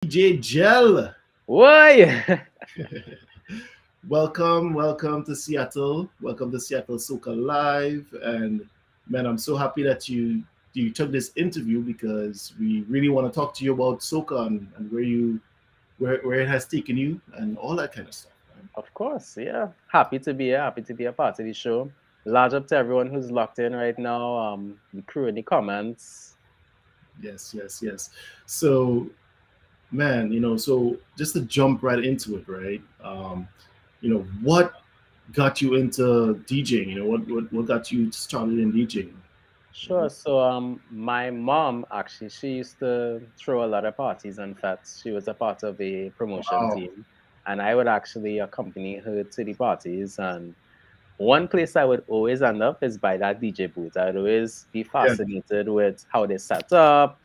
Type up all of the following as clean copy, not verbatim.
DJ Gel. Why? Welcome to Seattle. Welcome to Seattle Soca Live. And man, I'm so happy that you took this interview because we really want to talk to you about Soca and where it has taken you and all that kind of stuff. Man. Of course, yeah. Happy to be here. Happy to be a part of the show. Large up to everyone who's locked in right now. The crew in the comments. Yes. So man, so just to jump right into it, right? What got you into DJing? What got you started in DJing? Sure. So my mom actually she used to throw a lot of parties and fests. She was a part of a promotion Wow. team, and I would actually accompany her to the parties. And one place I would always end up is by that DJ booth. I'd always be Yeah. fascinated with how they set up,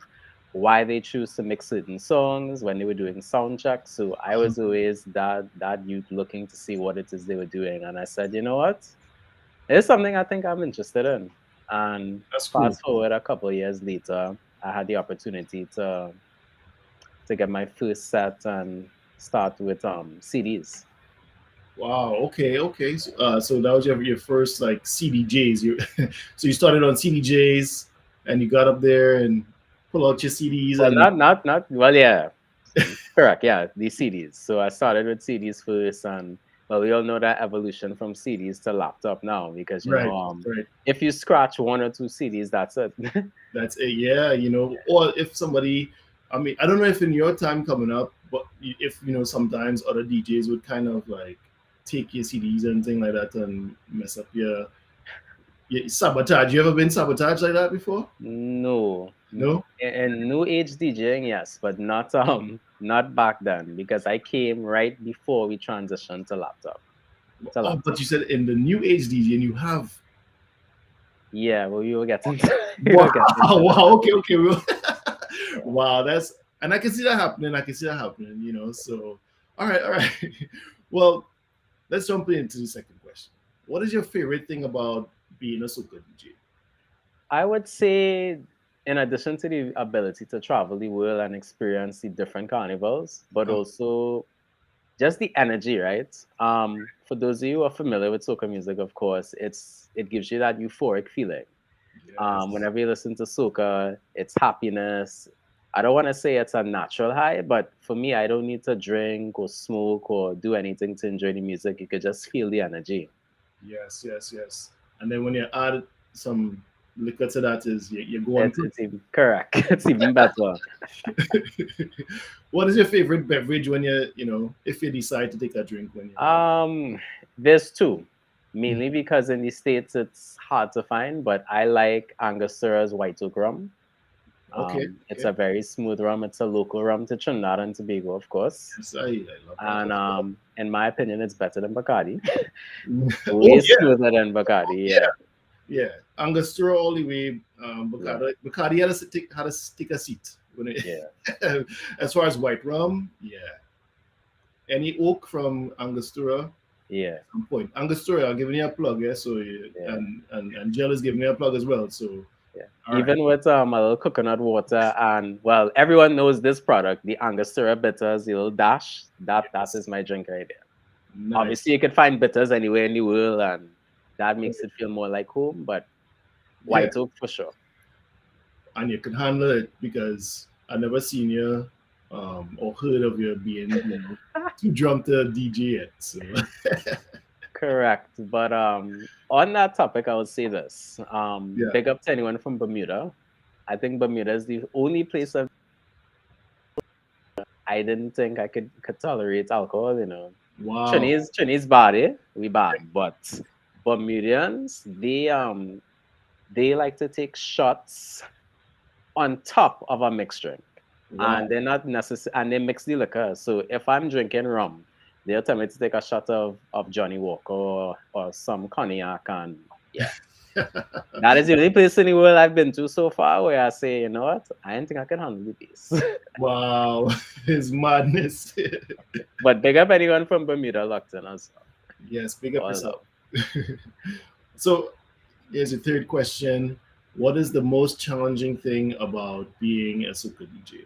why they choose to mix certain songs when they were doing sound checks. So I was always that youth looking to see what it is they were doing. And I said, you know what? It's something I think I'm interested in. And That's cool. fast forward a couple of years later, I had the opportunity to get my first set and start with CDs. Wow. Okay. So that was your first like CDJs. So you started on CDJs and you got up there and pull out your CDs Well, and not well, yeah, correct, yeah, the CDs. So I started with CDs first, and well, we all know that evolution from CDs to laptop now because right, right. if you scratch one or two CDs, that's it. That's it. Yeah. Or if somebody, I mean, I don't know if in your time coming up, but if sometimes other DJs would kind of like take your CDs and thing like that and mess up your sabotage. You ever been sabotaged like that before? No, No. and new age DJing, yes, but not not back then because I came right before we transitioned to laptop to Oh, but laptop. you said in the new age DJ and you have. Yeah, well, you will get into you Wow. will get into that. Wow. Okay. Yeah. Wow. That's and I can see that happening. So, all right. Well, let's jump into the second question. What is your favorite thing about being a soca DJ? I would say, in addition to the ability to travel the world and experience the different carnivals, but Uh, also just the energy, right? For those of you who are familiar with soca music, of course, it gives you that euphoric feeling. yes. Whenever you listen to soca, it's happiness. I don't want to say it's a natural high, but for me, I don't need to drink or smoke or do anything to enjoy the music. You could just feel the energy. Yes. And then when you add some liquor to that, is you're going It's through. it's even correct. It's even better. What is your favorite beverage when if you decide to take a drink when you're out? Um, there's two, mainly because in the States it's hard to find, but I like Angostura white oak rum. It's Okay. a very smooth rum. It's a local rum to Trinidad and Tobago, of course. Yes, I love that And as well. in my opinion, it's better than Bacardi. Oh Way yeah, smoother than Bacardi, yeah, yeah. yeah. Angostura all the way. Yeah, Bacardi had to take a seat when it. yeah, As far as white rum, yeah. Any oak from Angostura, yeah, some point. Angostura, I'm giving you a plug, yeah. So yeah, and Gel is giving me a plug as well. So yeah. all right, Even with a little coconut water and well, everyone knows this product, the Angostura bitters, the little dash. That yes, is my drink right there. nice. Obviously, you could find bitters anywhere in the world, and that makes it feel more like home. But Yeah, white oak for sure. and you can handle it because I never seen you or heard of you being too drunk to DJ yet. So Correct. But on that topic, I would say this. yeah, Big up to anyone from Bermuda. I think Bermuda is the only place I didn't think I could tolerate alcohol. wow, Chinese body, we bad, but Bermudians they like to take shots on top of a mixed drink, wow. and they're not necessary, and they mix the liquor. So if I'm drinking rum, they'll tell me to take a shot of Johnny Walker or some cognac, and yeah, that is the only place in the world I've been to so far where I say, you know what, I didn't think I could handle this. Wow, it's madness. But big up anyone from Bermuda locked in as well. Yes, big up All yourself. love. So here's your third question. What is the most challenging thing about being a soca DJ?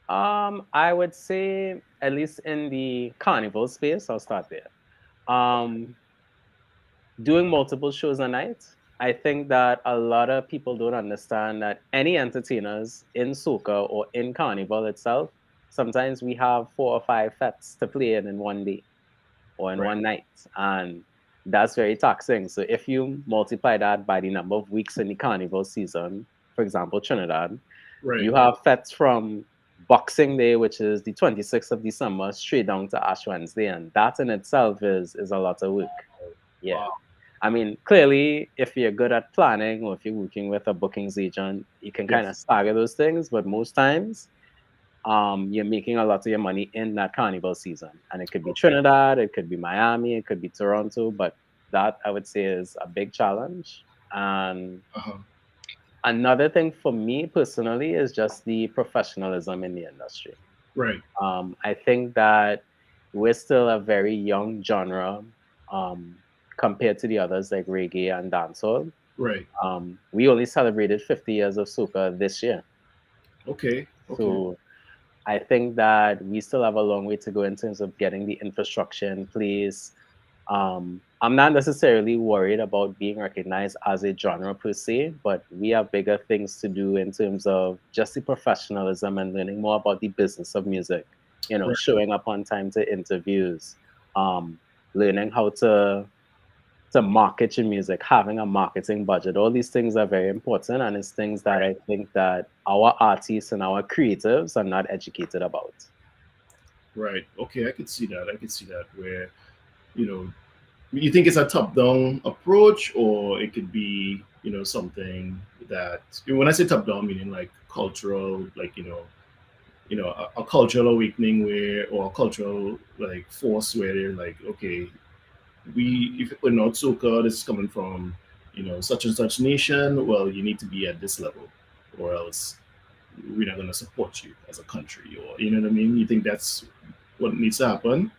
I would say at least in the carnival space, I'll start there. Um, Doing multiple shows a night, I think that a lot of people don't understand that any entertainers in soca or in carnival itself, sometimes we have 4 or 5 fets to play in one day or in Right. one night. And that's very taxing. So if you multiply that by the number of weeks in the carnival season, for example, Trinidad, Right. you have fets from Boxing Day, which is the 26th of December, straight down to Ash Wednesday. And that in itself is a lot of work. Yeah. Wow. I mean, clearly, if you're good at planning or if you're working with a bookings agent, you can kind of Yes. stagger those things. But most times, you're making a lot of your money in that carnival season. And it could be Okay. Trinidad, it could be Miami, it could be Toronto. But that I would say is a big challenge. And Uh-huh. another thing for me personally is just the professionalism in the industry. Right. I think that we're still a very young genre um, compared to the others like reggae and dancehall. Right. We only celebrated 50 years of soca this year. Okay. Okay. So I think that we still have a long way to go in terms of getting the infrastructure in place. I'm not necessarily worried about being recognized as a genre per se, but we have bigger things to do in terms of just the professionalism and learning more about the business of music. You know, Right. showing up on time to interviews, um, learning how to market your music, having a marketing budget. All these things are very important, and it's things that Right. I think that our artists and our creatives are not educated about. Right. Okay. I could see that. I could see that where, you know, you think it's a top-down approach, or it could be, something that, when I say top-down, meaning like cultural, like, a cultural awakening where, or a cultural like force where they're like, okay, if we're not soca, this is coming from, such and such nation. Well, you need to be at this level, or else we're not going to support you as a country, or you know what I mean. You think that's what needs to happen?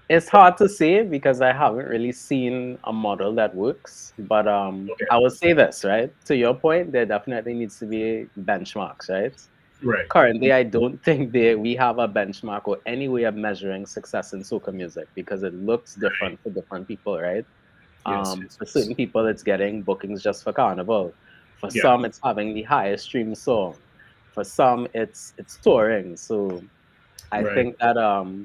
It's hard to say because I haven't really seen a model that works. But Okay. I will say this, right? To your point, there definitely needs to be benchmarks, right? Right. Currently, I don't think we have a benchmark or any way of measuring success in soca music because it looks Right. different for different people, right? Yes. Yes. For Yes. certain people, it's getting bookings just for Carnival. For Yeah. some, it's having the highest stream song. For some, it's touring. So I Right. think that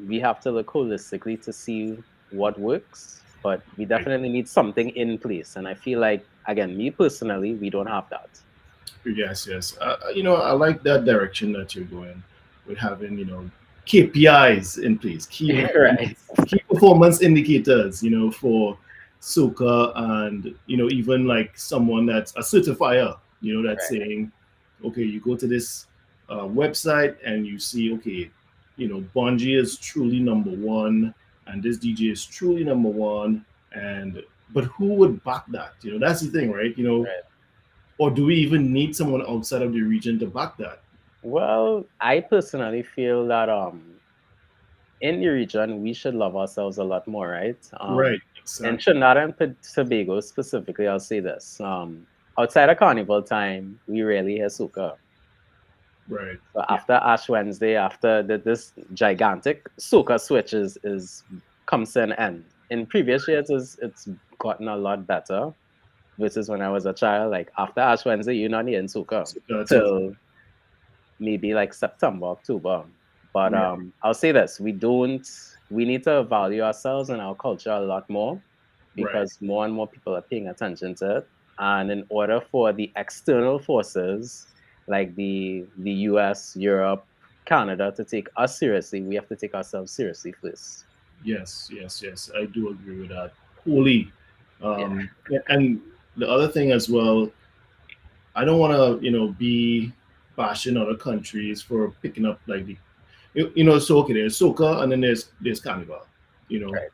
we have to look holistically to see what works, but we Right. definitely need something in place. And I feel like, again, me personally, we don't have that. Yes. Yes. I like that direction that you're going with having, KPIs in place, Right. key performance indicators, for soca, and even like someone that's a certifier, that's Right. saying, okay, you go to this website and you see, okay, Bungie is truly number one, and this DJ is truly number one, and but who would back that? That's the thing, right? Right. Or do we even need someone outside of the region to back that? Well, I personally feel that in the region, we should love ourselves a lot more, right? Right, In exactly. Trinidad and Tobago specifically, I'll say this. Outside of carnival time, we rarely hear soca. Right. So Yeah. after Ash Wednesday, after this gigantic soca switch is comes to an end. In previous years, it's gotten a lot better versus when I was a child. Like after Ash Wednesday, you're not hearing soca So that's okay. till maybe like September, October. But Right. I'll say this: we need to value ourselves and our culture a lot more Right. because more and more people are paying attention to it. And in order for the external forces like the US, Europe, Canada to take us seriously, we have to take ourselves seriously first. Yes. Yes. Yes. I do agree with that wholly. Yeah, And the other thing as well, I don't want to, be bashing other countries for picking up like so okay, there's soca and then there's carnival. You know, right.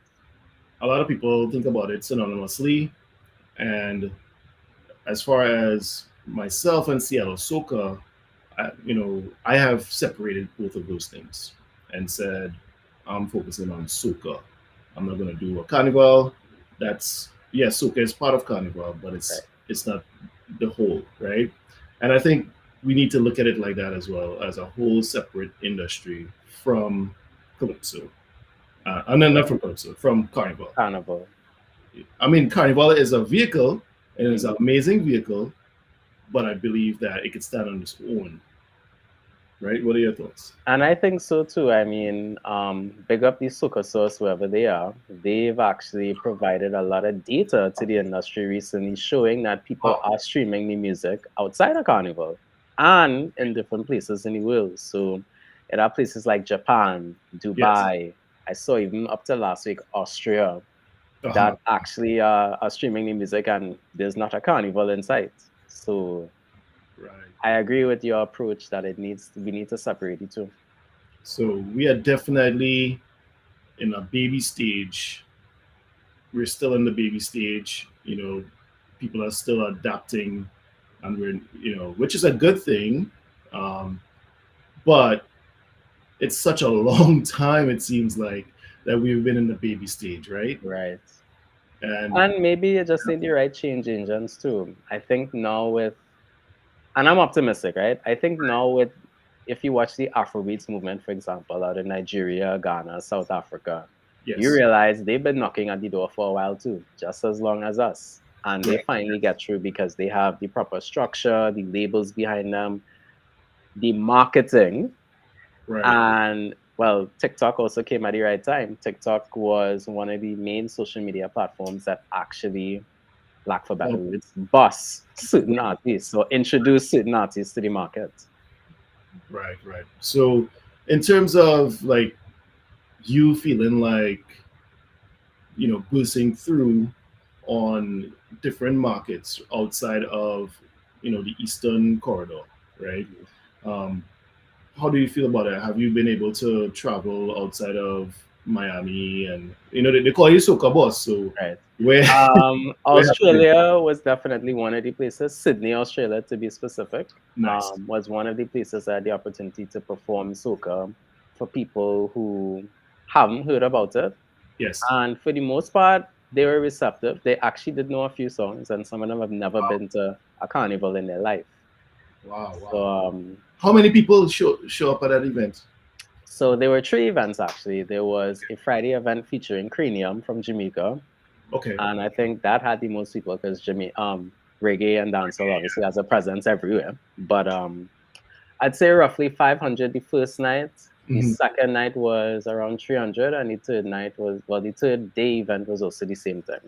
a lot of people think about it synonymously, and as far as myself and Seattle Soca, I have separated both of those things and said I'm focusing on soca. I'm not going to do a carnival. That's Soca is part of carnival, but Right. it's not the whole, right? And I think we need to look at it like that as well, as a whole separate industry from calypso. And then not from calypso, from carnival. Carnival. I mean, carnival is a vehicle, and it's an Mhm. amazing vehicle, but I believe that it could stand on its own. Right? What are your thoughts? And I think so too. I mean, big up the Soca source wherever they are. They've actually provided a lot of data to the industry recently, showing that people Wow. are streaming the music outside of Carnival and in different places in the world. So it are places like Japan, Yes. Dubai. I saw even up to last week Austria Uh huh. that actually are streaming the music, and there's not a Carnival in sight. So Right. I agree with your approach that we need to separate the two. So we are definitely in a baby stage. We're still in the baby stage. People are still adapting, and which is a good thing. Um, but it's such a long time. It seems like that we've been in the baby stage, right? Right. And And maybe you just need the right change engines too. I think now with, and I'm optimistic, right? I think now with, if you watch the Afrobeats movement, for example, out in Nigeria, Ghana, South Africa, you yes, realize they've been knocking at the door for a while too, just as long as us. And they right, finally get through because they have the proper structure, the labels behind them, the marketing. right. And well, TikTok also came at the right time. TikTok was one of the main social media platforms that actually, lack for better Oh, words, bus certain artists or introduce certain artists to the market. right, right. So, in terms of like you feeling like bursting through on different markets outside of the Eastern corridor, right? Um, how do you feel about it? Have you been able to travel outside of Miami? And they call you Soca boss, so Right. where where have you been? Australia was definitely one of the places. Sydney, Australia, to be specific, Nice. was one of the places I had the opportunity to perform soca for people who haven't heard about it. Yes. And for the most part, they were receptive. They actually did know a few songs, and some of them have never Wow. been to a carnival in their life. Wow. So, Wow. How many people show up at that event? so there were three events actually. There was a Friday event featuring Cranium from Jamaica, Okay. and I think that had the most people because reggae and dancehall obviously has a presence everywhere. But I'd say roughly 500 the first night. The Hmm. second night was around 300, and the third night was, well, the third day event was also the same thing.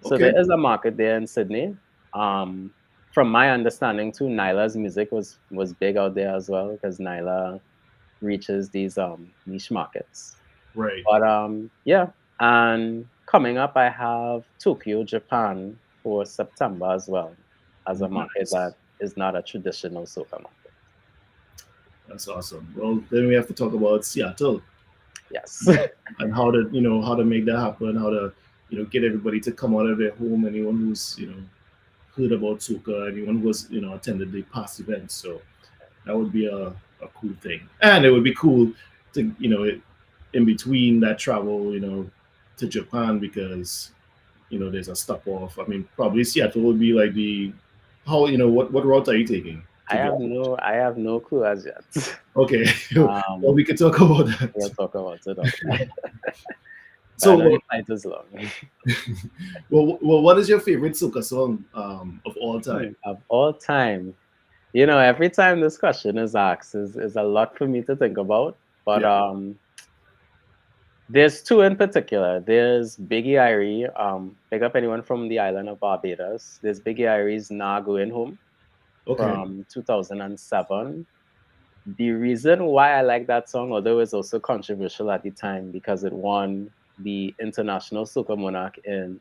So Okay. there is a market there in Sydney. Um, from my understanding too, Nyla's music was big out there as well because Nyla reaches these niche markets. Right. But yeah, and coming up, I have Tokyo, Japan for September as well, as a market Nice. that is not a traditional soca market. That's awesome. Well, then we have to talk about Seattle Yes. and how to make that happen, how to get everybody to come out of their home. Anyone who's heard about Soca, anyone who was attended the past events. So that would be a cool thing, and it would be cool to in between that travel to Japan, because there's a stop off. I mean, probably Seattle would be like the how what route are you taking to get? I have no clue as yet. Okay, well, Um, we can talk about that. we'll talk about it offline. But I know So, the flight is long. what is your favorite soca song of all time? Of all time, every time this question is asked, is a lot for me to think about. But Yeah. there's two in particular. There's Biggie Irie. Pick up anyone from the island of Barbados. There's Biggie Irie's "Nah Going Home" Okay. from 2007. The reason why I like that song, although it's also controversial at the time because it won the International Soca Monarch in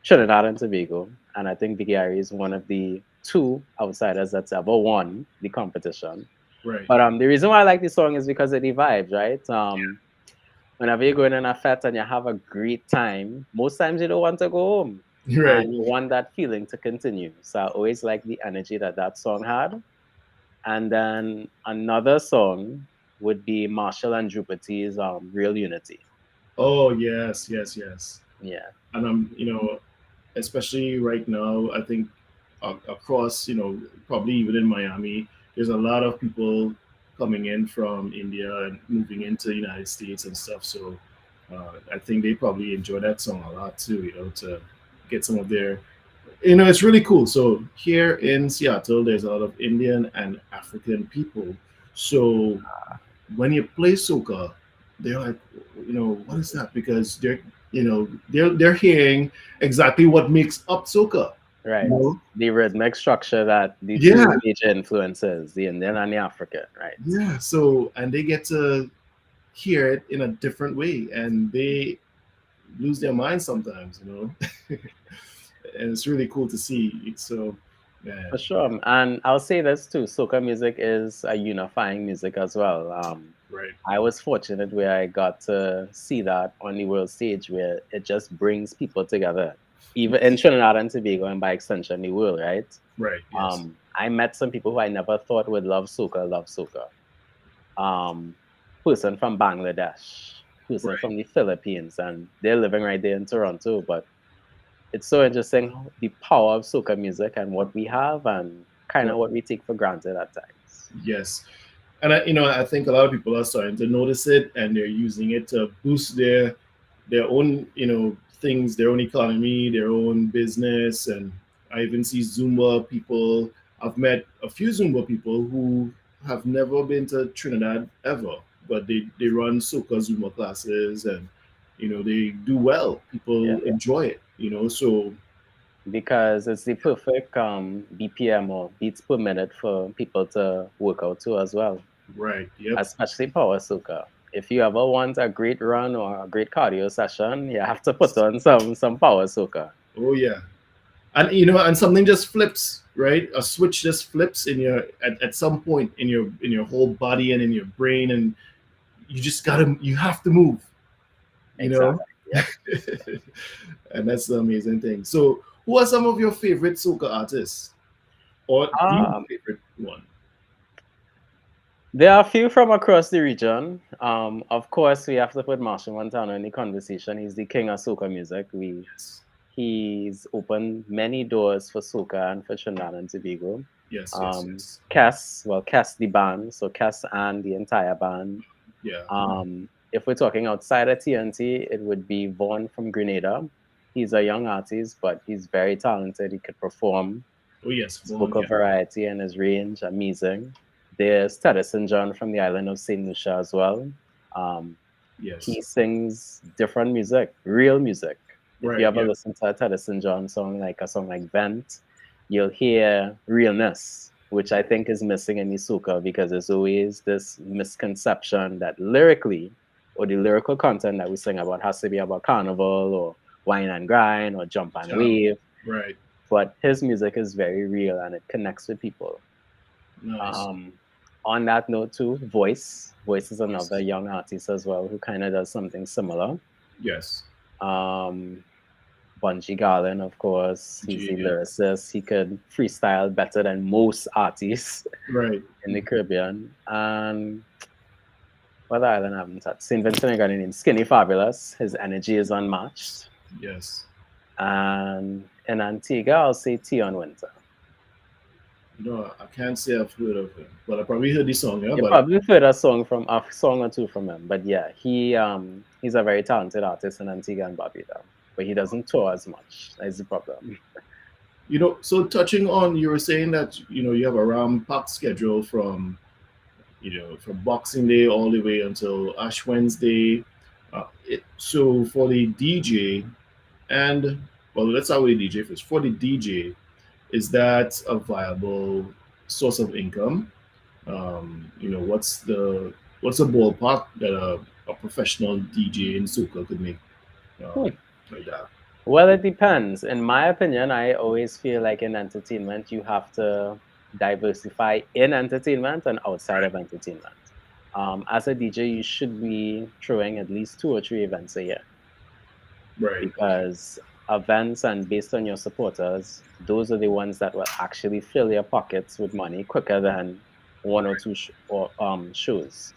Trinidad and Tobago, and I think Biggie Irie is one of the two outsiders that's ever won the competition. Right. But the reason why I like this song is because of the vibes, right? Whenever you're going in a fete and you have a great time, most times you don't want to go home Right. and you want that feeling to continue. So I always like the energy that that song had. And then another song would be Marshall and Jupiter's Real Unity. Oh, yes, yes, yes. Yeah. And especially right now, I think across, probably even in Miami, there's a lot of people coming in from India and moving into the United States and stuff. So I think they probably enjoy that song a lot too, to get some of their, it's really cool. So here in Seattle, there's a lot of Indian and African people. So when you play soca, they're like, what is that? Because they're hearing exactly what makes up soca. You Right. know? The rhythmic structure that the Yeah, two major influences, the Indian and the African, right? yeah. So and they get to hear it in a different way, and they lose their mind sometimes. And it's really cool to see. So, For man, sure. And I'll say this too, soca music is a unifying music as well. right. I was fortunate where I got to see that on the world stage where it just brings people together, even in Yes, Trinidad and Tobago and by extension the world, right? right. Yes. I met some people who I never thought would love soca. Um, Person from Bangladesh, person Right. from the Philippines, and they're living right there in Toronto. But it's so interesting the power of soca music and what we have and kind Right. of what we take for granted at times. Yes. And I think a lot of people are starting to notice it, and they're using it to boost their own, things, their own economy, their own business. And I even see Zumba people. I've met a few Zumba people who have never been to Trinidad ever, but they run soca Zumba classes, and they do well. Yeah, People enjoy it. So because it's the perfect BPM or beats per minute for people to work out to as well, right, yep. especially power soca. If you ever want a great run or a great cardio session, you have to put on some power soca. Oh yeah. And and something just flips, right? A switch just flips in your at some point in your whole body and in your brain, and you have to move, you know Exactly. Yep. and that's the amazing thing. So who are some of your favorite soca artists, or the Um, favorite one? There are a few from across the region. Of course, we have to put Marshall Montano in the conversation. He's the king of soca music. Yes, He's opened many doors for soca and for Trinidad and Tobago. yes, yes, yes. Cass the band, so Cass and the entire band. Yeah. If we're talking outside of TNT, it would be Vaughn from Grenada. He's a young artist, but he's very talented. He could perform. Oh yes, His Vaughn. vocal Yeah. variety and his range, amazing. There's Tedison John from the island of St. Lucia as well. Um, Yes. he sings different music, real music. If you Right. ever Yeah. listen to a Tedison John song, like a song like Vent, you'll hear realness, which I think is missing in Isuka because there's always this misconception that lyrically, or the lyrical content that we sing about has to be about carnival or wine and grind or jump and Yeah. wave. Right. But his music is very real and it connects with people. Nice. Um, on that note, too, Voice. Voice is another Voice. young artist as well who kind of does something similar. Yes. Um, Bungie Garlin, of course, he's the Yeah. lyricist. He could freestyle better than most artists Right. in the Caribbean. And what island I haven't touched? St. Vincent and Grenadine, Skinny Fabulous. His energy is unmatched. Yes. And in Antigua, I'll say Tion Winter. I can't say I've heard of him, but I probably heard this song. Yeah, You but probably heard a song or two from him. But yeah, he's a very talented artist in Antigua and Barbuda. But he doesn't tour as much. That's the problem. so touching on, you were saying that you have a packed schedule from Boxing Day all the way until Ash Wednesday. So for the DJ, and well, let's start with the DJ first. For the DJ, is that a viable source of income? What's the ballpark that a professional DJ in soca could make, um, Hmm. like that? Well, it depends. In my opinion, I always feel like in entertainment, you have to diversify in entertainment and outside of entertainment. As a DJ, you should be throwing at least 2 or 3 events a year Right. Okay. because events and based on your supporters, those are the ones that will actually fill your pockets with money quicker than one or two shows.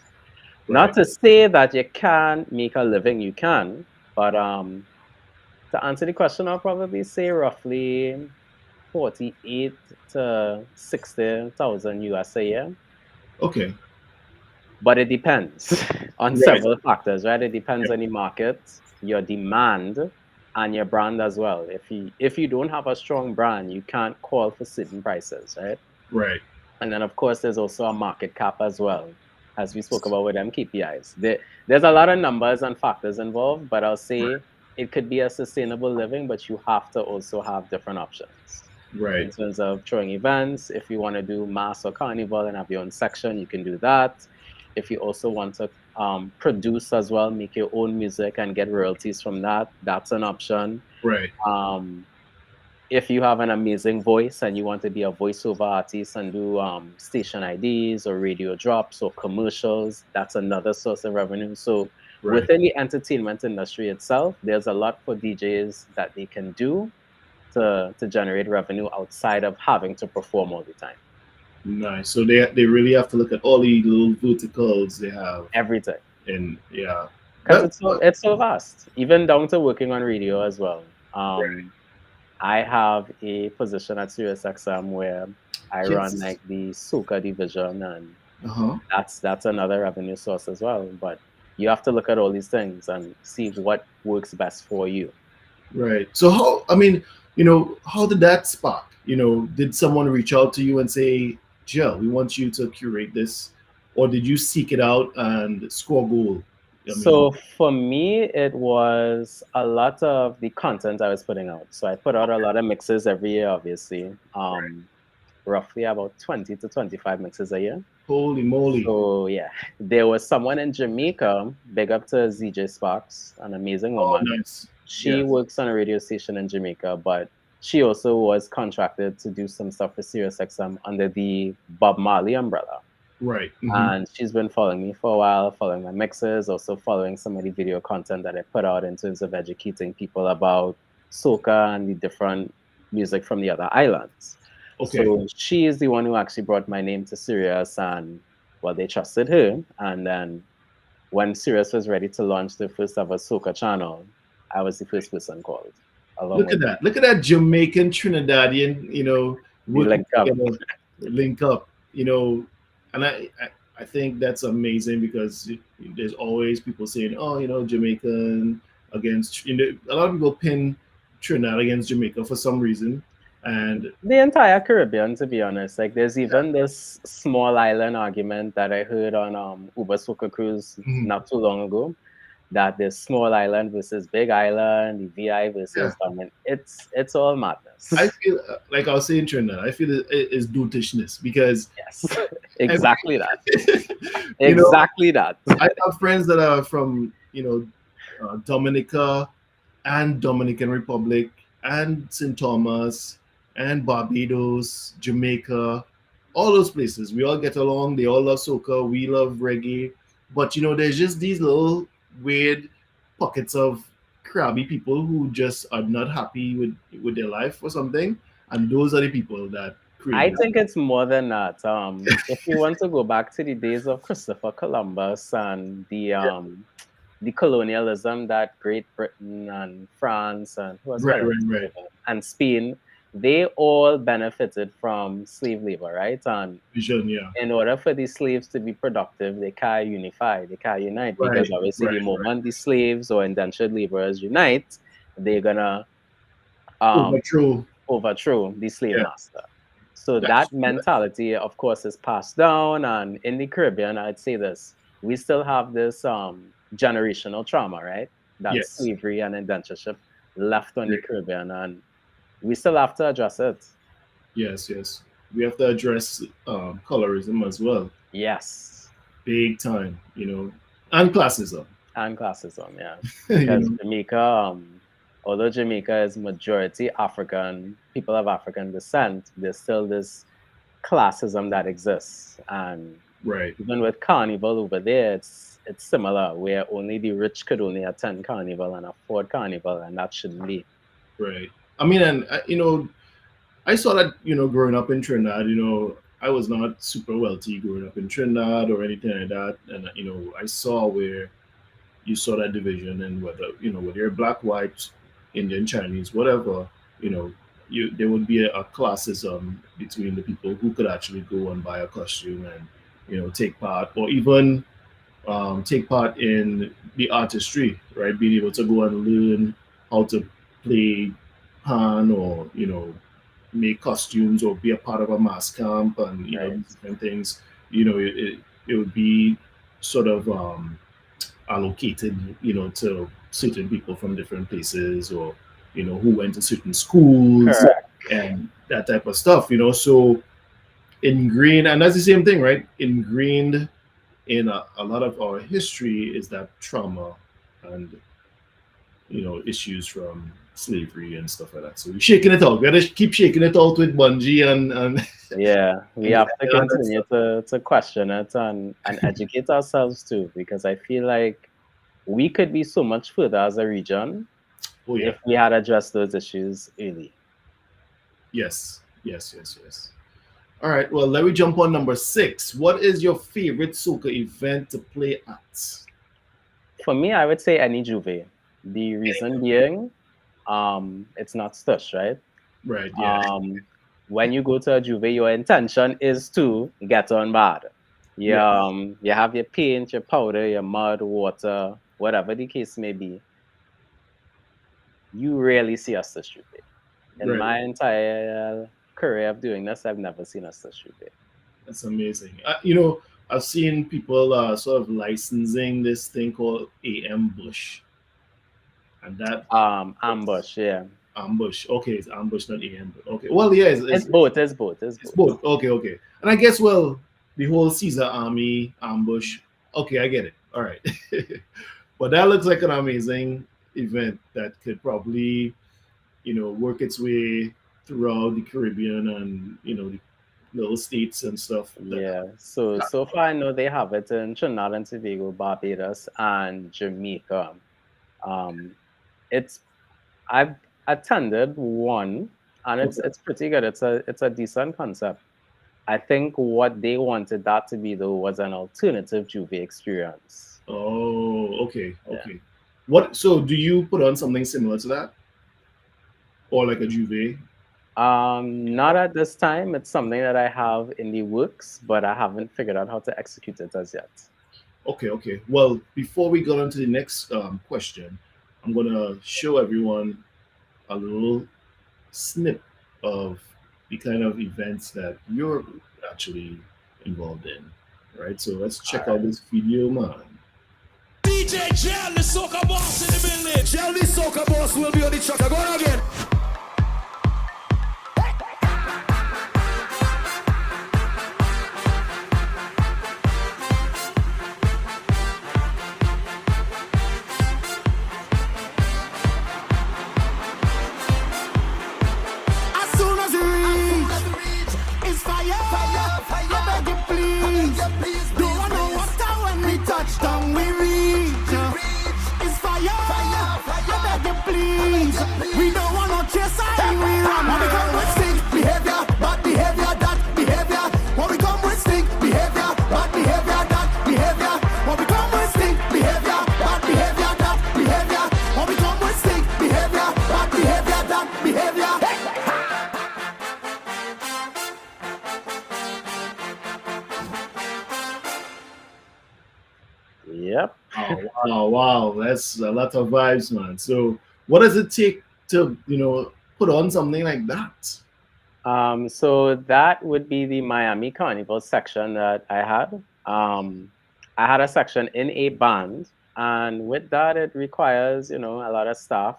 Not Right. to say that you can't make a living, you can, but to answer the question, I'll probably say roughly 48 to 60,000 US a year. Okay. But it depends on Right. several factors, right? It depends on the market, your demand, and your brand as well. If you don't have a strong brand, you can't call for certain prices, right? Right. And then of course there's also a market cap as well, as we spoke about with them KPIs. There's a lot of numbers and factors involved, but I'll say it could be a sustainable living, but you have to also have different options in Right. terms of throwing events. If you want to do mass or carnival and have your own section, you can do that. If you also want to produce as well, make your own music and get royalties from that, that's an option. Right. Um, if you have an amazing voice and you want to be a voiceover artist and do station IDs or radio drops or commercials, that's another source of revenue. So Right. within the entertainment industry itself, there's a lot for DJs that they can do to generate revenue outside of having to perform all the time. Nice. So they really have to look at all the little verticals they have, Everything. and yeah, Because that it's so vast, even down to working on radio as well. right. I have a position at SiriusXM where I run Yes. like the Soca division, and Uh huh. that's another revenue source as well. But you have to look at all these things and see what works best for you. Right. So how? I mean, how did that spark? Did someone reach out to you and say, "Jill, we want you to curate this," or did you seek it out and score goal? I mean, So for me, it was a lot of the content I was putting out. So I put out a lot of mixes every year, obviously. Roughly about 20 to 25 mixes a year. holy moly! So yeah, there was someone in Jamaica, big up to ZJ Sparks, an amazing Oh, woman. nice. She Yes. works on a radio station in Jamaica, but she also was contracted to do some stuff for SiriusXM under the Bob Marley umbrella. Right. And she's been following me for a while, following my mixes, also following some of the video content that I put out in terms of educating people about soca and the different music from the other islands. Okay. So she is the one who actually brought my name to Sirius, and well, they trusted her. And then when Sirius was ready to launch the first ever soca channel, I was the first person called, along Look at with that. Look at that Jamaican Trinidadian, the working link up. together, link up, and I think that's amazing because there's always people saying, oh, Jamaican against, a lot of people pin Trinidad against Jamaica for some reason. And The entire Caribbean, to be honest. Like, there's even this small island argument that I heard on Uber Soca Cruise mhm, not too long ago. That there's small island versus big island, the VI yeah, versus dominant. It's all I madness. feel like I was saying Trinidad, I feel it's dutishness because Yes, every, exactly that. you know, Exactly that. I have friends that are from, Dominica and Dominican Republic and St. Thomas and Barbados, Jamaica, all those places. We all get along. They all love soca. We love reggae. But there's just these little weird pockets of crabby people who just are not happy with their life or something. And those are the people that create I this. think it's more than that. If you want to go back to the days of Christopher Columbus and the colonialism that Great Britain and France and who was Right, that right, right. and Spain, they all benefited from slave labor, right? And Vision, yeah. in order for the slaves to be productive, they can't unify, they can't unite, Right, because obviously right, the right. moment the slaves or indentured laborers unite, they're gonna um, Overthrow. overthrow the slave Yeah. master. So That's that mentality, of course, is passed down. And in the Caribbean, I'd say this: we still have this generational trauma, right? That yes. slavery and indentureship left on the Caribbean, and we still have to address it. Yes, yes. We have to address colorism as well, Yes, big time, and classism. and classism, yeah, you because know, Jamaica, although Jamaica is majority African, people of African descent, there's still this classism that exists. And right, even with carnival over there, it's similar, where only the rich could only attend carnival and afford carnival, and that shouldn't be. right. I mean, and I saw that growing up in Trinidad. I was not super wealthy growing up in Trinidad or anything like that, and I saw where you saw that division, and whether whether you're black, white, Indian, Chinese, whatever, you know, there would be a classism between the people who could actually go and buy a costume and take part, or even take part in the artistry, right? Being able to go and learn how to play pan, or make costumes, or be a part of a mass camp, and Right. these different things. It would be sort of allocated, to certain people from different places, or who went to certain schools Correct. and that type of stuff. So ingrained, and that's the same thing, right? Ingrained in a lot of our history is that trauma and issues from slavery and stuff like that. So we're shaking it out. We gotta keep shaking it out with Bungie and Yeah, we and, have to all that continue stuff. to question it and educate ourselves too, because I feel like we could be so much further as a region Oh yeah. if we had addressed those issues early. Yes. Yes. Yes. Yes. All right. Well, let me jump on number 6. What is your favorite soca event to play at? For me, I would say any Juve. The reason being, it's not stush, right? Right. Yeah. Um, when you go to a Juve, your intention is to get on bad. Yeah. You have your paint, your powder, your mud, water, whatever the case may be. You rarely see a stush Juve. In Right. my entire career of doing this, I've never seen a stush Juve. That's amazing. I've seen people sort of licensing this thing called AM Bush, and that Ambush, yeah. ambush. Okay, it's ambush, not AM. But okay. Well, yeah, It's both, it's both, it's it's both. both. Okay, okay. And I guess, well, the whole Caesar Army ambush. Okay, I get it. All right. But that looks like an amazing event that could probably, work its way throughout the Caribbean and the little states and stuff. That, Yeah, so far I know they have it in Trinidad and Tobago, Barbados, and Jamaica. Um, it's I've attended one, and okay. it's pretty good. It's a decent concept. I think what they wanted that to be though was an alternative Juve experience. Oh, okay, Yeah. okay. What? So, do you put on something similar to that, or like a juve? Not at this time. It's something that I have in the works, but I haven't figured out how to execute it as yet. Okay, okay. Well, before we go on to the next question, I'm gonna show everyone a little snip of the kind of events that you're actually involved in. Right. So let's All check out right. this video, man. DJ Jell, the soca boss in the building. Jell, the soca boss will be on the track. Go on again. As soon as you reach, it's fire, fire, fire. I beg you please. Don't want no water when we touch down. We reach. It's fire, fire, fire. I beg you please. We don't want no chaser and we run. When we come with stink behavior, bad behavior, that behavior. When we come with stink behavior, bad behavior, that behavior. When we come with stink behavior, bad behavior, that behavior. When we come with stink behavior, bad behavior, that behavior. Yep. Oh, wow, wow. That's a lot of vibes, man. So, what does it take to, put on something like that? So that would be the Miami Carnival section that I had. I had a section in a band, and with that, it requires, a lot of staff.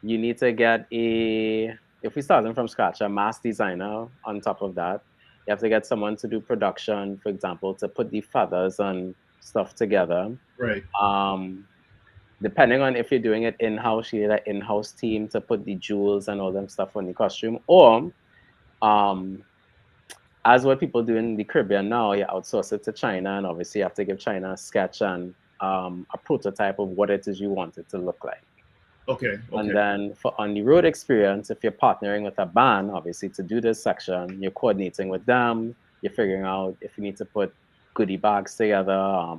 You need to get if we're starting from scratch, a mass designer on top of that. You have to get someone to do production, for example, to put the feathers and stuff together. Right. Um, Depending on if you're doing it in-house, you need an in-house team to put the jewels and all them stuff on the costume, or um, as what people do in the Caribbean now, you outsource it to China, and obviously you have to give China a sketch and a prototype of what it is you want it to look like. Okay. And Okay. then for on the road experience, if you're partnering with a band, obviously to do this section, you're coordinating with them, you're figuring out if you need to put goodie bags together,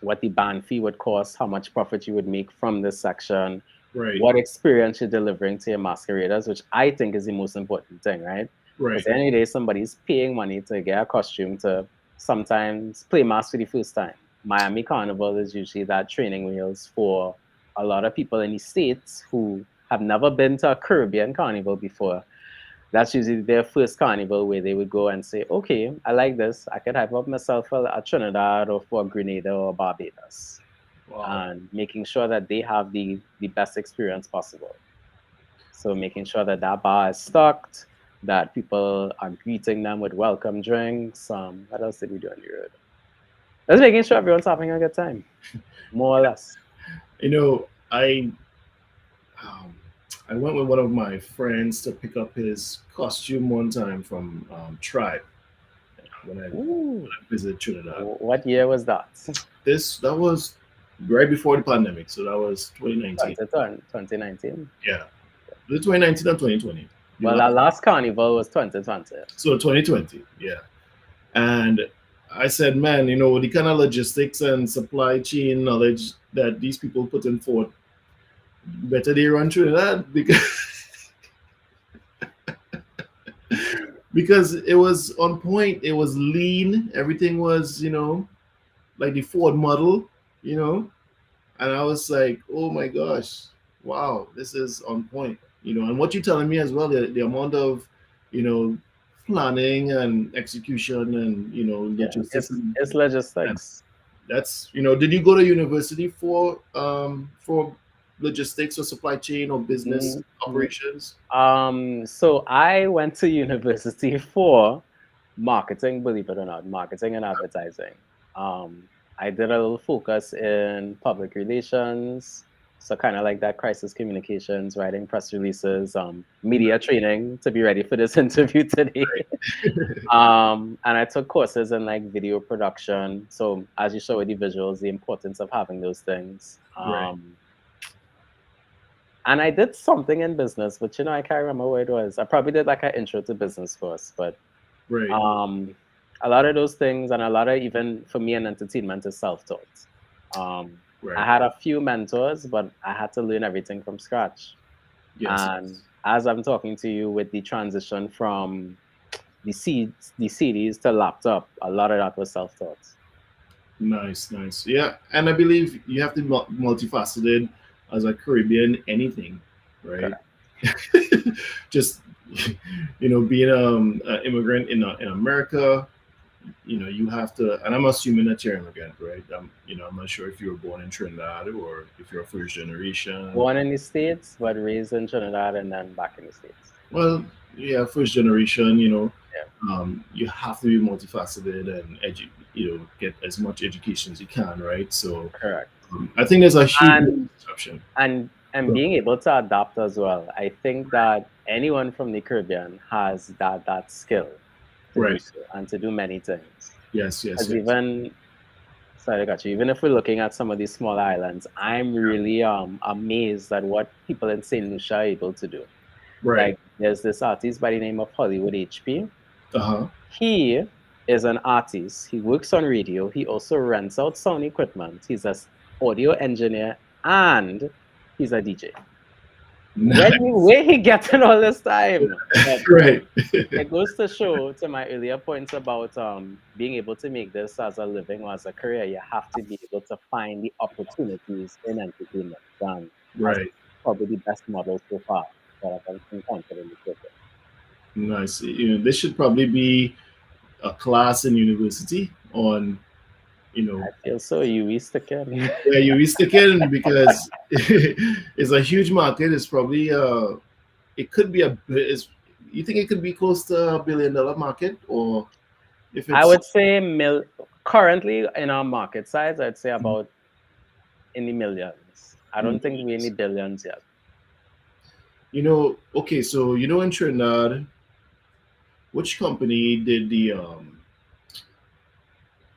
what the band fee would cost, how much profit you would make from this section, Right. what experience you're delivering to your masqueraders, which I think is the most important thing, right? Right. Because any day somebody's paying money to get a costume to sometimes play mask for the first time. Miami Carnival is usually that training wheels for a lot of people in the States who have never been to a Caribbean carnival before. That's usually their first carnival where they would go and say, okay, I like this. I could hype up myself for a Trinidad or for Grenada or Barbados. Wow. And making sure that they have the best experience possible. So making sure that that bar is stocked, that people are greeting them with welcome drinks. What else did we do on the road? Just making sure everyone's having a good time, more or less. You know, um, I went with one of my friends to pick up his costume one time from Tribe when I Ooh, visited Trinidad. what year was that? That was right before the pandemic, so that was 2019. 2019. Yeah, the 2019 and 2020. The Well, last, our last carnival was 2020. so 2020, yeah. And I said, man, the kind of logistics and supply chain knowledge that these people put in forth, better they run through that because it was on point. It was lean. Everything was, like the Ford model, you know. And I was like, oh my gosh, wow, this is on point, And what you're telling me as well, the amount of, you know, planning and execution and Yeah, logistics. it's And logistics. that's Did you go to university for logistics or supply chain or business Mm-hmm. operations? So I went to university for marketing, believe it or not, marketing and advertising. I did a little focus in public relations, so kind of like that crisis communications, writing press releases, media training to be ready for this interview today. And I took courses in like video production. So as you saw with the visuals, the importance of having those things. Right, And I did something in business, but I can't remember what it was. I probably did like an intro to business course, but right, um, a lot of those things and a lot of even for me and entertainment is self-taught. I right. had a few mentors, but I had to learn everything from scratch. Yes, And as I'm talking to you with the transition from the CDs to laptop, a lot of that was self-taught. nice, nice. Yeah, and I believe you have to be multifaceted as a Caribbean anything, right? Correct. Just being an immigrant in America, you have to, and I'm assuming that you're an immigrant, right? I'm not sure if you were born in Trinidad or if you're a first generation. Born in the States, but raised in Trinidad and then back in the States. Well, yeah, first generation, Yeah, you have to be multifaceted and get as much education as you can, right? So correct. I think there's a huge And misconception. and being able to adapt as well. I think that anyone from the Caribbean has that skill to do Right. so and to do many things. Yes, yes, As yes. even sorry, I got you. Even if we're looking at some of these small islands, I'm really amazed at what people in Saint Lucia are able to do. Right. Like there's this artist by the name of Hollywood HP. Uh-huh. He is an artist. He works on radio. He also rents out sound equipment. He's an audio engineer and he's a DJ. Nice. Where he getting all this time? But Right. it goes to show to my earlier points about being able to make this as a living or as a career, you have to be able to find the opportunities in entertainment. And as Right. probably the best model so far that I've encountered in the career. Nice. This should probably be a class in university on, I feel so UE sticking. where you stick in because it's a huge market. It's probably it could be you think it could be close to $1 billion market, or if I it's would say currently in our market size, I'd say about in the millions. I don't think we're in the billions yet. okay, so in Trinidad, which company did the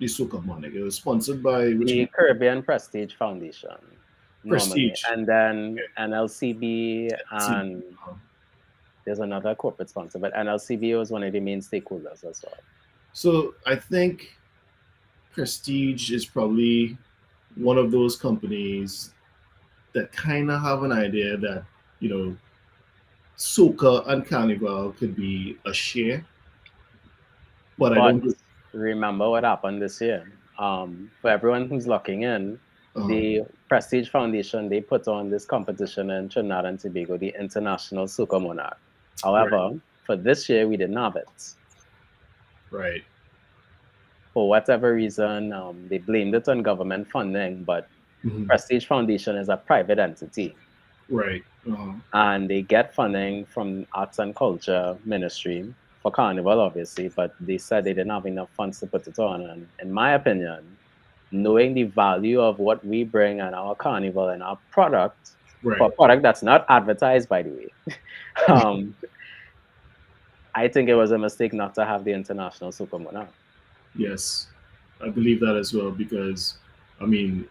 Soca money? It was sponsored by which The Caribbean Prestige Foundation, normally, Prestige? and then NLCB, See, and there's another corporate sponsor, but NLCB was one of the main stakeholders as well. so I think Prestige is probably one of those companies that kind of have an idea that you know Soca and Carnival could be a share, but I But don't. remember what happened this year. For everyone who's looking in, Uh, the Prestige Foundation, they put on this competition in Trinidad and Tobago, the International Soca Monarch. right, However, for this year, we didn't have it. right, For whatever reason, they blamed it on government funding, but mhm, Prestige Foundation is a private entity, right, and they get funding from Arts and Culture Ministry for Carnival, obviously, but they said they didn't have enough funds to put it on. And in my opinion, knowing the value of what we bring and our carnival and our product, for right. a product that's not advertised, by the way, um, I think it was a mistake not to have the International Soca Monarch. Yes, I believe that as well because, I mean,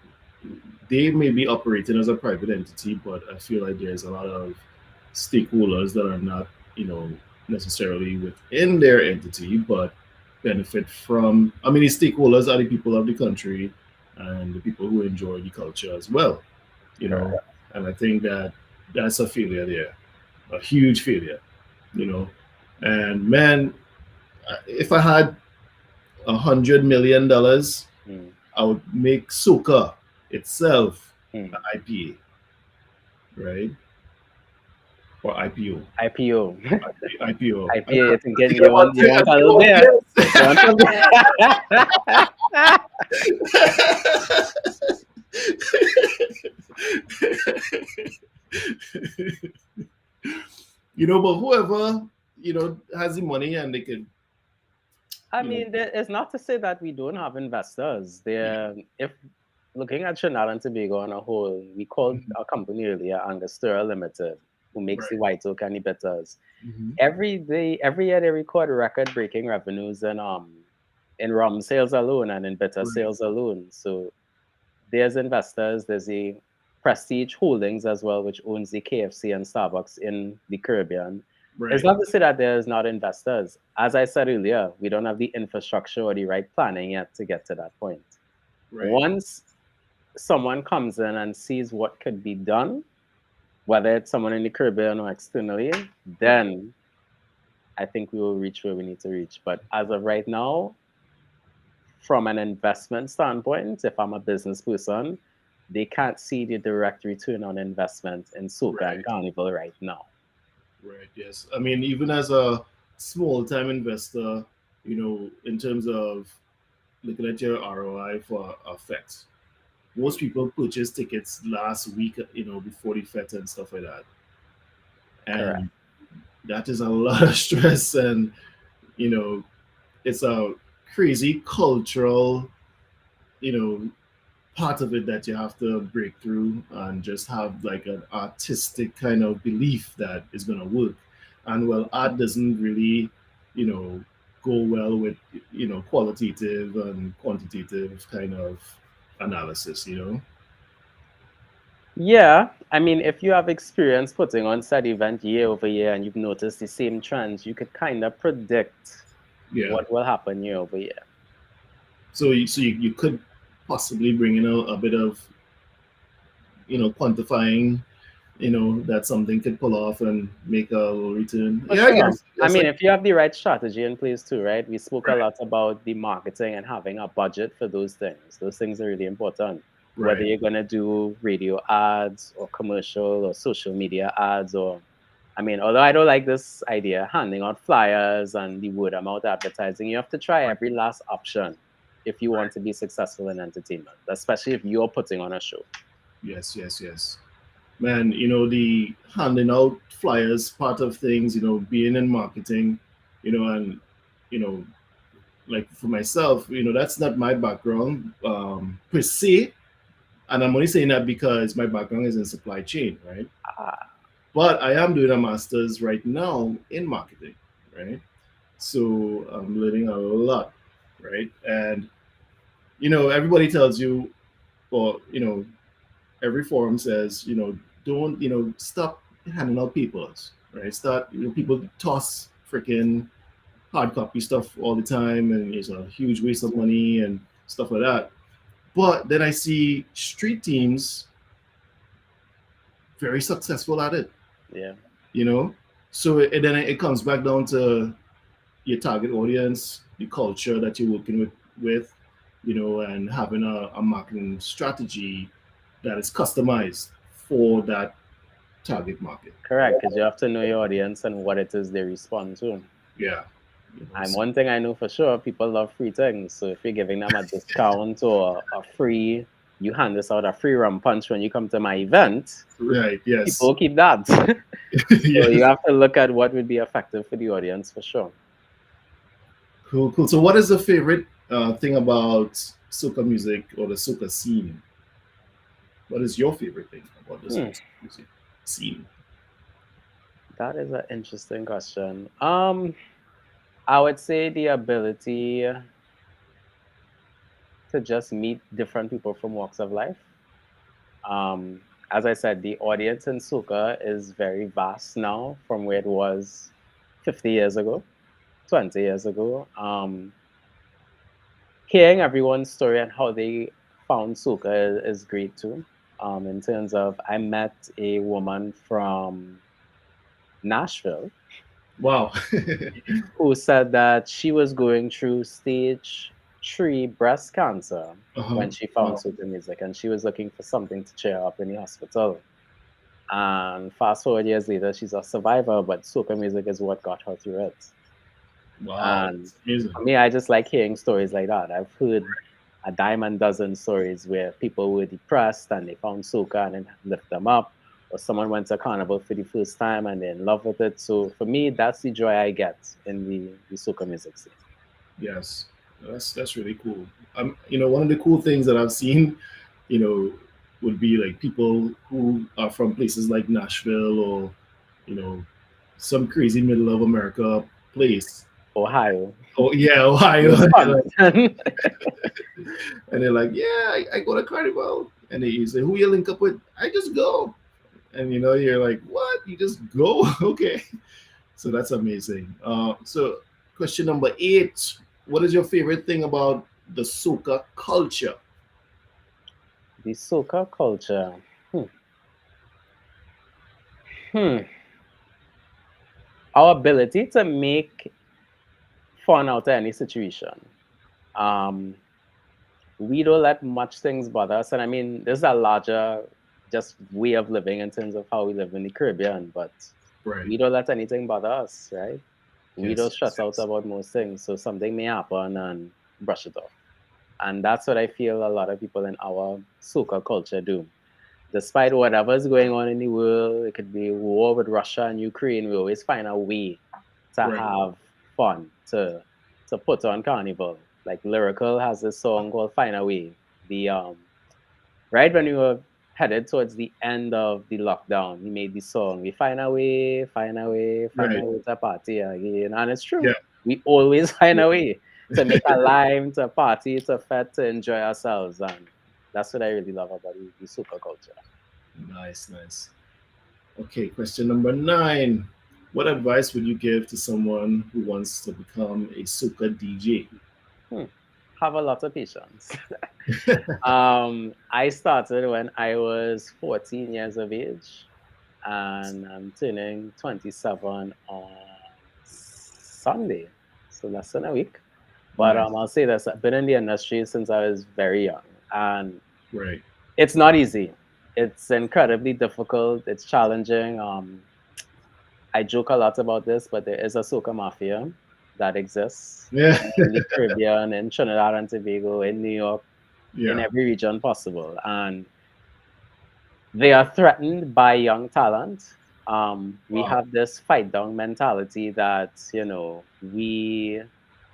they may be operating as a private entity, but I feel like there's a lot of stakeholders that are not, necessarily within their entity, but benefit from. I mean, the stakeholders are the people of the country and the people who enjoy the culture as well, you know. Correct. And I think that that's a failure there, a huge failure, you know. And man, if I had $100 million, Mm, I would make Soca itself mm. an IPA, right? Or IPO. IPO. IPO. IPA, you I thinking think I want you want a little IPO, beer? You want some yes. But whoever, has the money and they could, I you know, mean, it's not to say that we don't have investors. yeah, There, if looking at Trinidad and Tobago on a whole, we called mhm, our company earlier Angostura Limited, who makes the right. white oak and the bitters. Hmm. Every year they record record-breaking revenues in rum sales alone and in bitter Right. sales alone. So there's investors. There's the Prestige Holdings as well, which owns the KFC and Starbucks in the Caribbean. It's Right. not to say that there's not investors. As I said earlier, we don't have the infrastructure or the right planning yet to get to that point. Right. Once someone comes in and sees what could be done, whether it's someone in the Caribbean or externally, Right. then I think we will reach where we need to reach. But as of right now, from an investment standpoint, if I'm a business person, they can't see the direct return on investment in Soca and Right. Carnival right now. Right. Yes. I mean, even as a small time investor, in terms of looking at your ROI for a fete, most people purchase tickets last week, before the fete and stuff like that. Correct. And that is a lot of stress. And, you know, it's a crazy cultural, you know, part of it that you have to break through and just have like an artistic kind of belief that is going to work. And well, art doesn't really, you know, go well with, qualitative and quantitative kind of analysis. Yeah, I mean, if you have experience putting on said event year over year and you've noticed the same trends, you could kind of predict Yeah. what will happen year over year. So you could possibly bring in a bit of, quantifying, that something could pull off and make a little return. For Yeah, I sure. guess. I Yes, mean, like, if you have the right strategy in place too, right? We spoke a right, lot about the marketing and having a budget for those things. Those things are really important. Whether right, you're going to do radio ads or commercial or social media ads, or, I mean, although I don't like this idea, handing out flyers and the word of mouth advertising, you have to try right, every last option if you want right. to be successful in entertainment, especially if you're putting on a show. Yes, yes, yes. Man, the handing out flyers part of things, being in marketing, and you know, like for myself, that's not my background per se, and I'm only saying that because my background is in supply chain, right? Ah, But I am doing a master's right now in marketing, right? So I'm learning a lot, right? And everybody tells you, or every forum says, don't, stop handing out papers, right? Start, people toss freaking hard copy stuff all the time, and it's a huge waste of money and stuff like that. But then I see street teams very successful at it. Yeah. You know, so then it comes back down to your target audience, the culture that you're working with, and having a marketing strategy that is customized for that target market. Correct, because you have to know your audience and what it is they respond to. Yeah. And one thing I know for sure, people love free things. So if you're giving them a discount or a free, you hand this out a free rum punch when you come to my event, Right. Yes. people keep that. So yes. you have to look at what would be effective for the audience for sure. Cool. Cool. So, what is the favorite thing about soca music or the soca scene? What is your favorite thing about the soca music scene? That is an interesting question. I would say the ability to just meet different people from walks of life. As I said, the audience in soca is very vast now from where it was 50 years ago, 20 years ago. Hearing everyone's story and how they found soca is great too. In terms of, I met a woman from Nashville Wow. who said that she was going through stage 3 breast cancer when she found Wow. soca music, and she was looking for something to cheer her up in the hospital. And fast forward years later, she's a survivor, but soca music is what got her through it. Wow. And That's amazing. for me, I just like hearing stories like that. I've heard a dime and dozen stories where people were depressed and they found soca and it lift them up, or someone went to carnival for the first time and they're in love with it. So for me, that's the joy I get in the soca music scene. Yes. That's really cool. One of the cool things that I've seen, you know, would be like people who are from places like Nashville or, you know, some crazy middle of America place. Ohio. Oh yeah, Ohio. Wisconsin. And they're like, yeah, I go to Carnival. And they say, who you link up with? I just go. And you're like, what? You just go? Okay. So that's amazing. So question number 8. What is your favorite thing about the soca culture? The soca culture. Hmm. Our ability to make fun out of any situation. Um, we don't let much things bother us. And I mean, there's a larger just way of living in terms of how we live in the Caribbean, but Right. we don't let anything bother us, right? We Yes, don't yes, stress out yes. about most things. So something may happen and brush it off. And that's what I feel a lot of people in our soca culture do. Despite whatever's going on in the world, it could be war with Russia and Ukraine, we always find a way to Right. have fun, to put on carnival. Like Lyrical has this song called Find a Way. The right when we were headed towards the end of the lockdown, he made the song. We find a way, find a way, find Right. a way to party again. And it's true. Yeah. We always find Yeah. a way to make a lime, to party, to fete, to enjoy ourselves. And that's what I really love about the soca culture. Nice, nice. Okay, question number 9. What advice would you give to someone who wants to become a soca DJ? Hmm. Have a lot of patience. I started when I was 14 years of age, and I'm turning 27 on Sunday, so less than a week. But Nice. I'll say this: I've been in the industry since I was very young, and Right. it's not easy. It's incredibly difficult. It's challenging. I joke a lot about this, but there is a soca mafia that exists Yeah. in the Caribbean, in Trinidad and Tobago, in New York, in Yeah. every region possible. And they are threatened by young talent. We Wow. have this fight down mentality that, we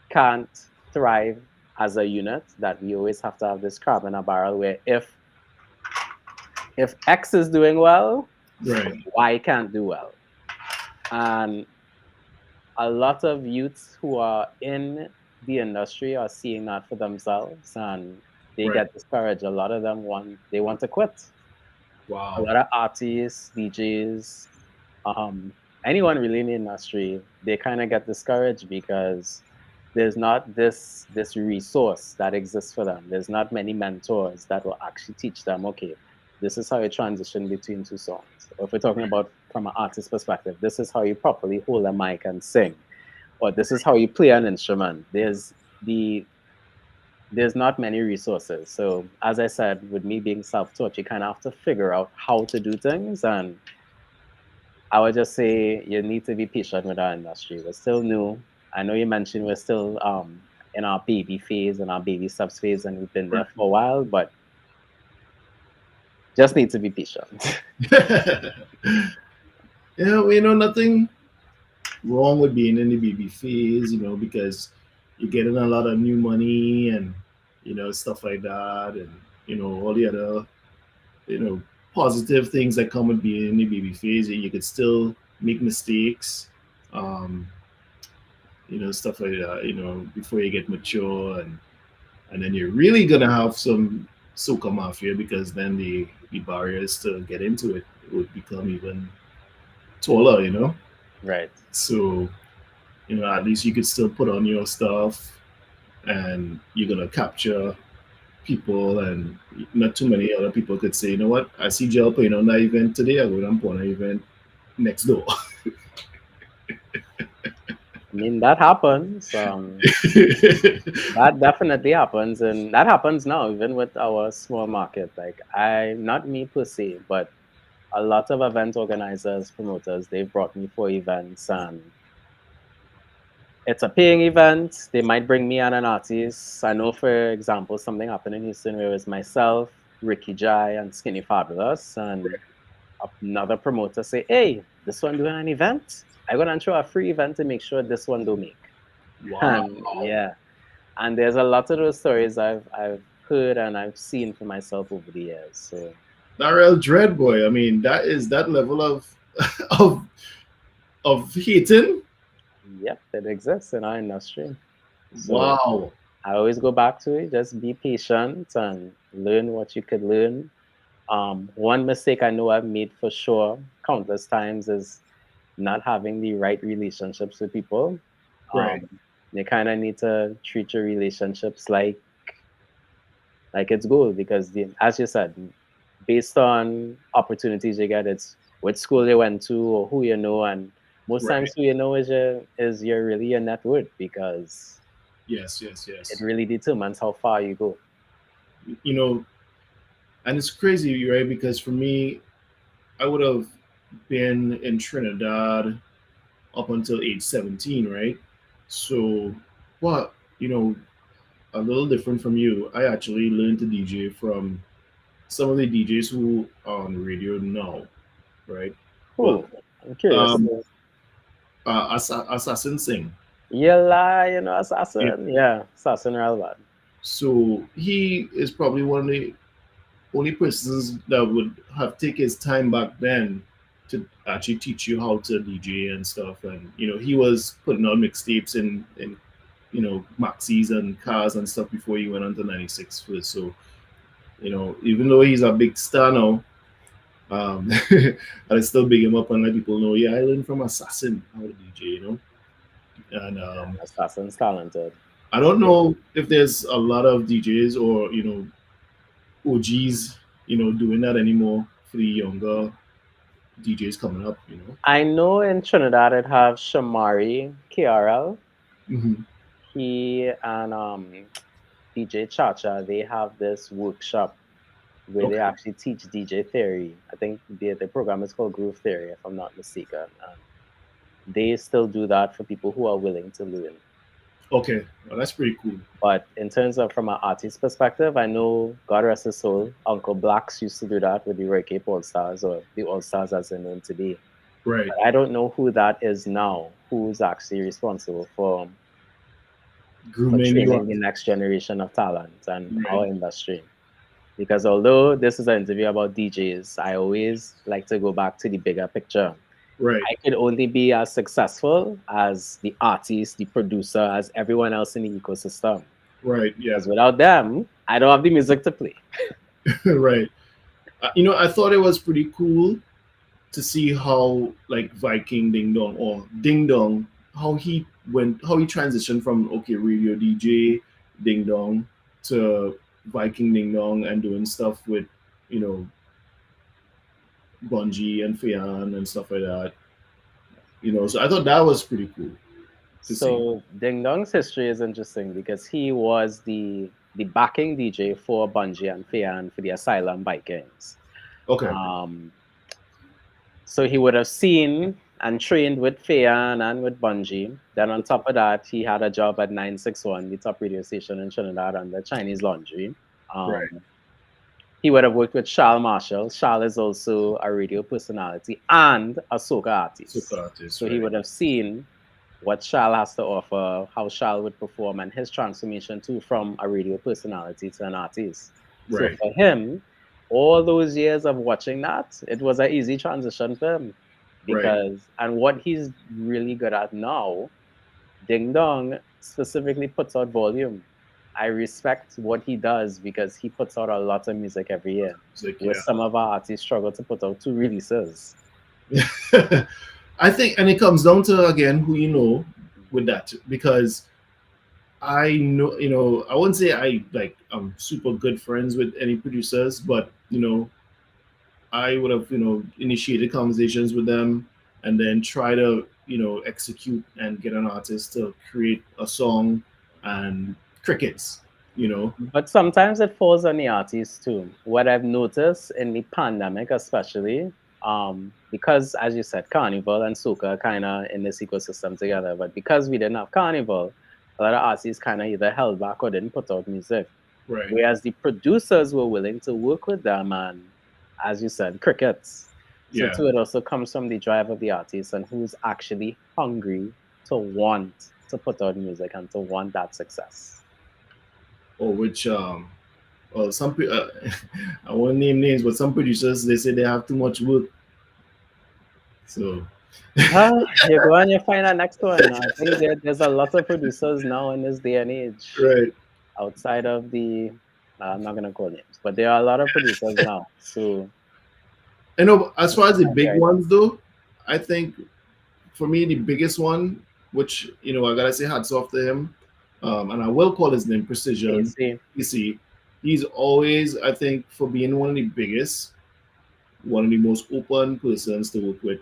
can't thrive as a unit, that we always have to have this crab in a barrel where if X is doing well, Right. Y can't do well. And a lot of youths who are in the industry are seeing that for themselves and they Right. get discouraged. A lot of them want to quit. A Wow. lot of artists, DJs, anyone really in the industry, they kind of get discouraged because there's not this resource that exists for them. There's not many mentors that will actually teach them, okay, this is how you transition between two songs. Or if we're talking about from an artist perspective, this is how you properly hold a mic and sing. Or this is how you play an instrument. There's not many resources. So as I said, with me being self-taught, you kind of have to figure out how to do things. And I would just say you need to be patient with our industry. We're still new. I know you mentioned we're still in our baby phase and our baby steps phase, and we've been there for a while, but just need to be patient. Yeah, nothing wrong with being in the baby phase, because you're getting a lot of new money and stuff like that, and all the other you know positive things that come with being in the baby phase. You could still make mistakes, um, stuff like that. Before you get mature, and then you're really gonna have some soca mafia, because then the barriers to get into it would become even taller. Right. So at least you could still put on your stuff, and you're gonna capture people, and not too many other people could say, what, I see Gel playing on that event today, I'm going to put on an event next door. I mean, that happens. That definitely happens, and that happens now, even with our small market. Like, not me per se, but a lot of event organizers, promoters, they've brought me for events, and it's a paying event. They might bring me and an artist. I know, for example, something happened in Houston where it was myself, Ricky Jai, and Skinny Fabulous, and another promoter say, "Hey, this one doing an event. I'm gonna throw a free event to make sure this one do make." Wow. And yeah, and there's a lot of those stories I've heard and I've seen for myself over the years. So That real dread boy. I mean, that is that level of of of hating. yep, it exists in our industry. So Wow. I always go back to it. Just be patient and learn what you could learn. One mistake I know I've made for sure countless times is not having the right relationships with people. Right. Um, you kind of need to treat your relationships like it's gold, because as you said, based on opportunities you get, it's what school you went to or who you know, and most Right. times who you know is your really your net worth, because Yes, yes, it yes. really determines how far you go. You know, and it's crazy, right? Because for me, I would have been in Trinidad up until age 17, right? So, but, a little different from you, I actually learned to DJ from some of the DJs who are on the radio now, right? Well, Who? I'm curious. um, Assassin Singh. Yeah, lie, Yeah. assassin. Yeah, assassin real bad. So he is probably one of the only persons that would have taken his time back then to actually teach you how to DJ and stuff. And he was putting out mixtapes in maxis and cars and stuff before he went on to 96 first. So even though he's a big star now, I still big him up and let people know, yeah, I learned from Assassin how to DJ. And Yeah, assassin's talented. I don't know if there's a lot of DJs or OGs doing that anymore for the younger DJs coming up. I know in Trinidad it have Shamari KRL. Hmm. He and DJ Chacha, they have this workshop where they Okay. actually teach DJ theory. I think the program is called Groove Theory, if I'm not mistaken. And they still do that for people who are willing to learn. Okay, well, that's pretty cool. But in terms of from an artist perspective, I know, God rest his soul, Uncle Blacks used to do that with the Ray Cape All Stars, or the All Stars as they're known today. Right. But I don't know who that is now, who's actually responsible for Grooming you training up. the next generation of talent and Right. our industry. Because although this is an interview about DJs, I always like to go back to the bigger picture. Right. I could only be as successful as the artist, the producer, as everyone else in the ecosystem. Right. Yeah. Because without them, I don't have the music to play. Right. I thought it was pretty cool to see how like Viking Ding Dong or Ding Dong, how he transitioned from okay radio DJ Ding Dong to Viking Ding Dong and doing stuff with you know Bungie and Fian and stuff like that. So I thought that was pretty cool to see. So Ding Dong's history is interesting because he was the backing DJ for Bungie and Fian for the Asylum Vikings. Okay, Um, so he would have seen and trained with Fian and with Bungie. Then on top of that, he had a job at 961, the top radio station in Trinidad, under Chinese Laundry. right. Um, he would have worked with Charles Marshall. Charles is also a radio personality and a soca artist. Super artist, So he right? would have seen what Charles has to offer, how Charles would perform, and his transformation too from a radio personality to an artist. So Right, for him, all those years of watching that, it was an easy transition for him right. because, and what he's really good at now, Ding Dong specifically puts out volume. I respect what he does because he puts out a lot of music every year. It's like, Where some of our artists struggle to put out 2 releases. yeah. I think, and it comes down to again who you know with that, because I know, I wouldn't say I'm super good friends with any producers, but I would have, initiated conversations with them and then try to, execute and get an artist to create a song and crickets, you know. But sometimes it falls on the artist too. What I've noticed in the pandemic, especially, because as you said, Carnival and Soca kind of in this ecosystem together. But because we didn't have Carnival, a lot of artists kind of either held back or didn't put out music. Right. Whereas the producers were willing to work with them and, as you said, crickets. So Yeah. too, it also comes from the drive of the artist and who's actually hungry to want to put out music and to want that success. Or which, well, I won't name names, but some producers, they say they have too much work. So, You go and you find a next one. I think there's a lot of producers now in this day and age right. outside of the. I'm not gonna call names, but there are a lot of producers now. So I know, as far as the big Okay. ones, though, I think for me, the biggest one, which, I gotta say hats off to him, and I will call his name Precision. AC, You see, he's always, I think, for being one of the biggest, one of the most open persons to work with.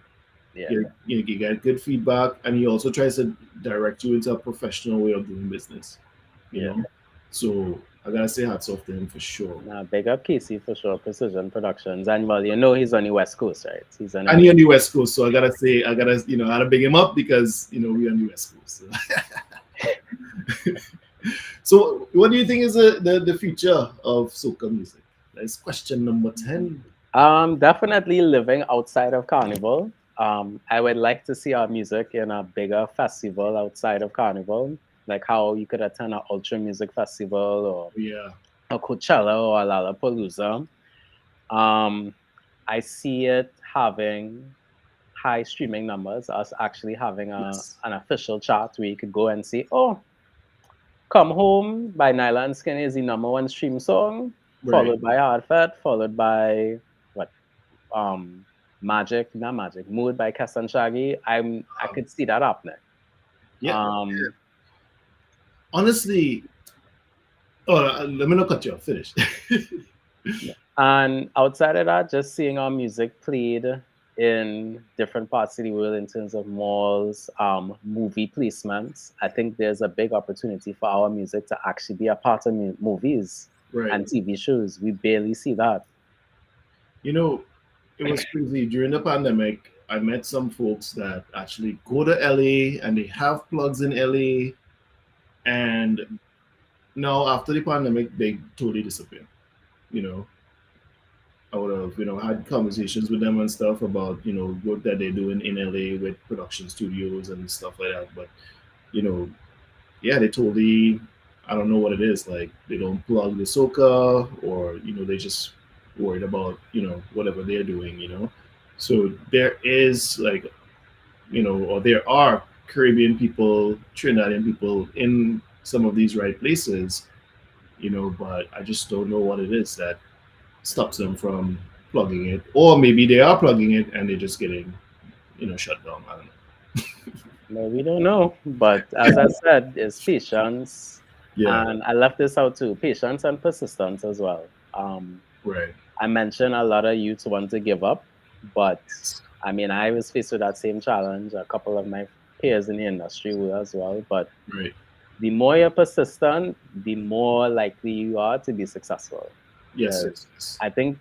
yeah. You get good feedback, and he also tries to direct you into a professional way of doing business. You Yeah. know, so I gotta say hats off to him for sure. Nah, big up Casey for sure, Precision Productions. And well, you know he's on the West Coast, right? He's on the And he on the West Coast, so I gotta say, I gotta big him up because we on the West Coast. So. So, what do you think is the future of soca music? That's question number 10. Definitely living outside of Carnival. I would like to see our music in a bigger festival outside of Carnival, like how you could attend an Ultra Music Festival or Yeah, a Coachella or a Lollapalooza. I see it having high streaming numbers, us actually having yes, an official chart where you could go and see, oh, Come Home by Nyla and Skinny is the #1 stream song, right. followed by Hard Fat, followed by what? Magic, not Magic, Mood by Cass and Shaggy. I could see that happening. Yeah, Um, honestly, oh, let me not cut you off. Finish. and outside of that, just seeing our music played in different parts of the world in terms of malls, movie placements. I think there's a big opportunity for our music to actually be a part of movies Right. and TV shows. We barely see that. It was crazy. During the pandemic, I met some folks that actually go to LA and they have plugs in LA. And now, after the pandemic, they totally disappear. You know, I would have, had conversations with them and stuff about, work that they're doing in LA with production studios and stuff like that. But, you know, yeah, they totally, I don't know what it is. Like, they don't plug the soca, or, they just worried about, whatever they're doing. So there is like, or there are Caribbean people, Trinidadian people in some of these right places, but I just don't know what it is that stops them from plugging it. Or maybe they are plugging it and they're just getting, shut down. I don't know. No, we don't know. But as I said, it's patience. Yeah, And I left this out too, patience and persistence as well. right. I mentioned a lot of youths want to give up. But I mean, I was faced with that same challenge. A couple of my peers in the industry were as well. But Right. the more you're persistent, the more likely you are to be successful. Yes, Because yes, yes. I think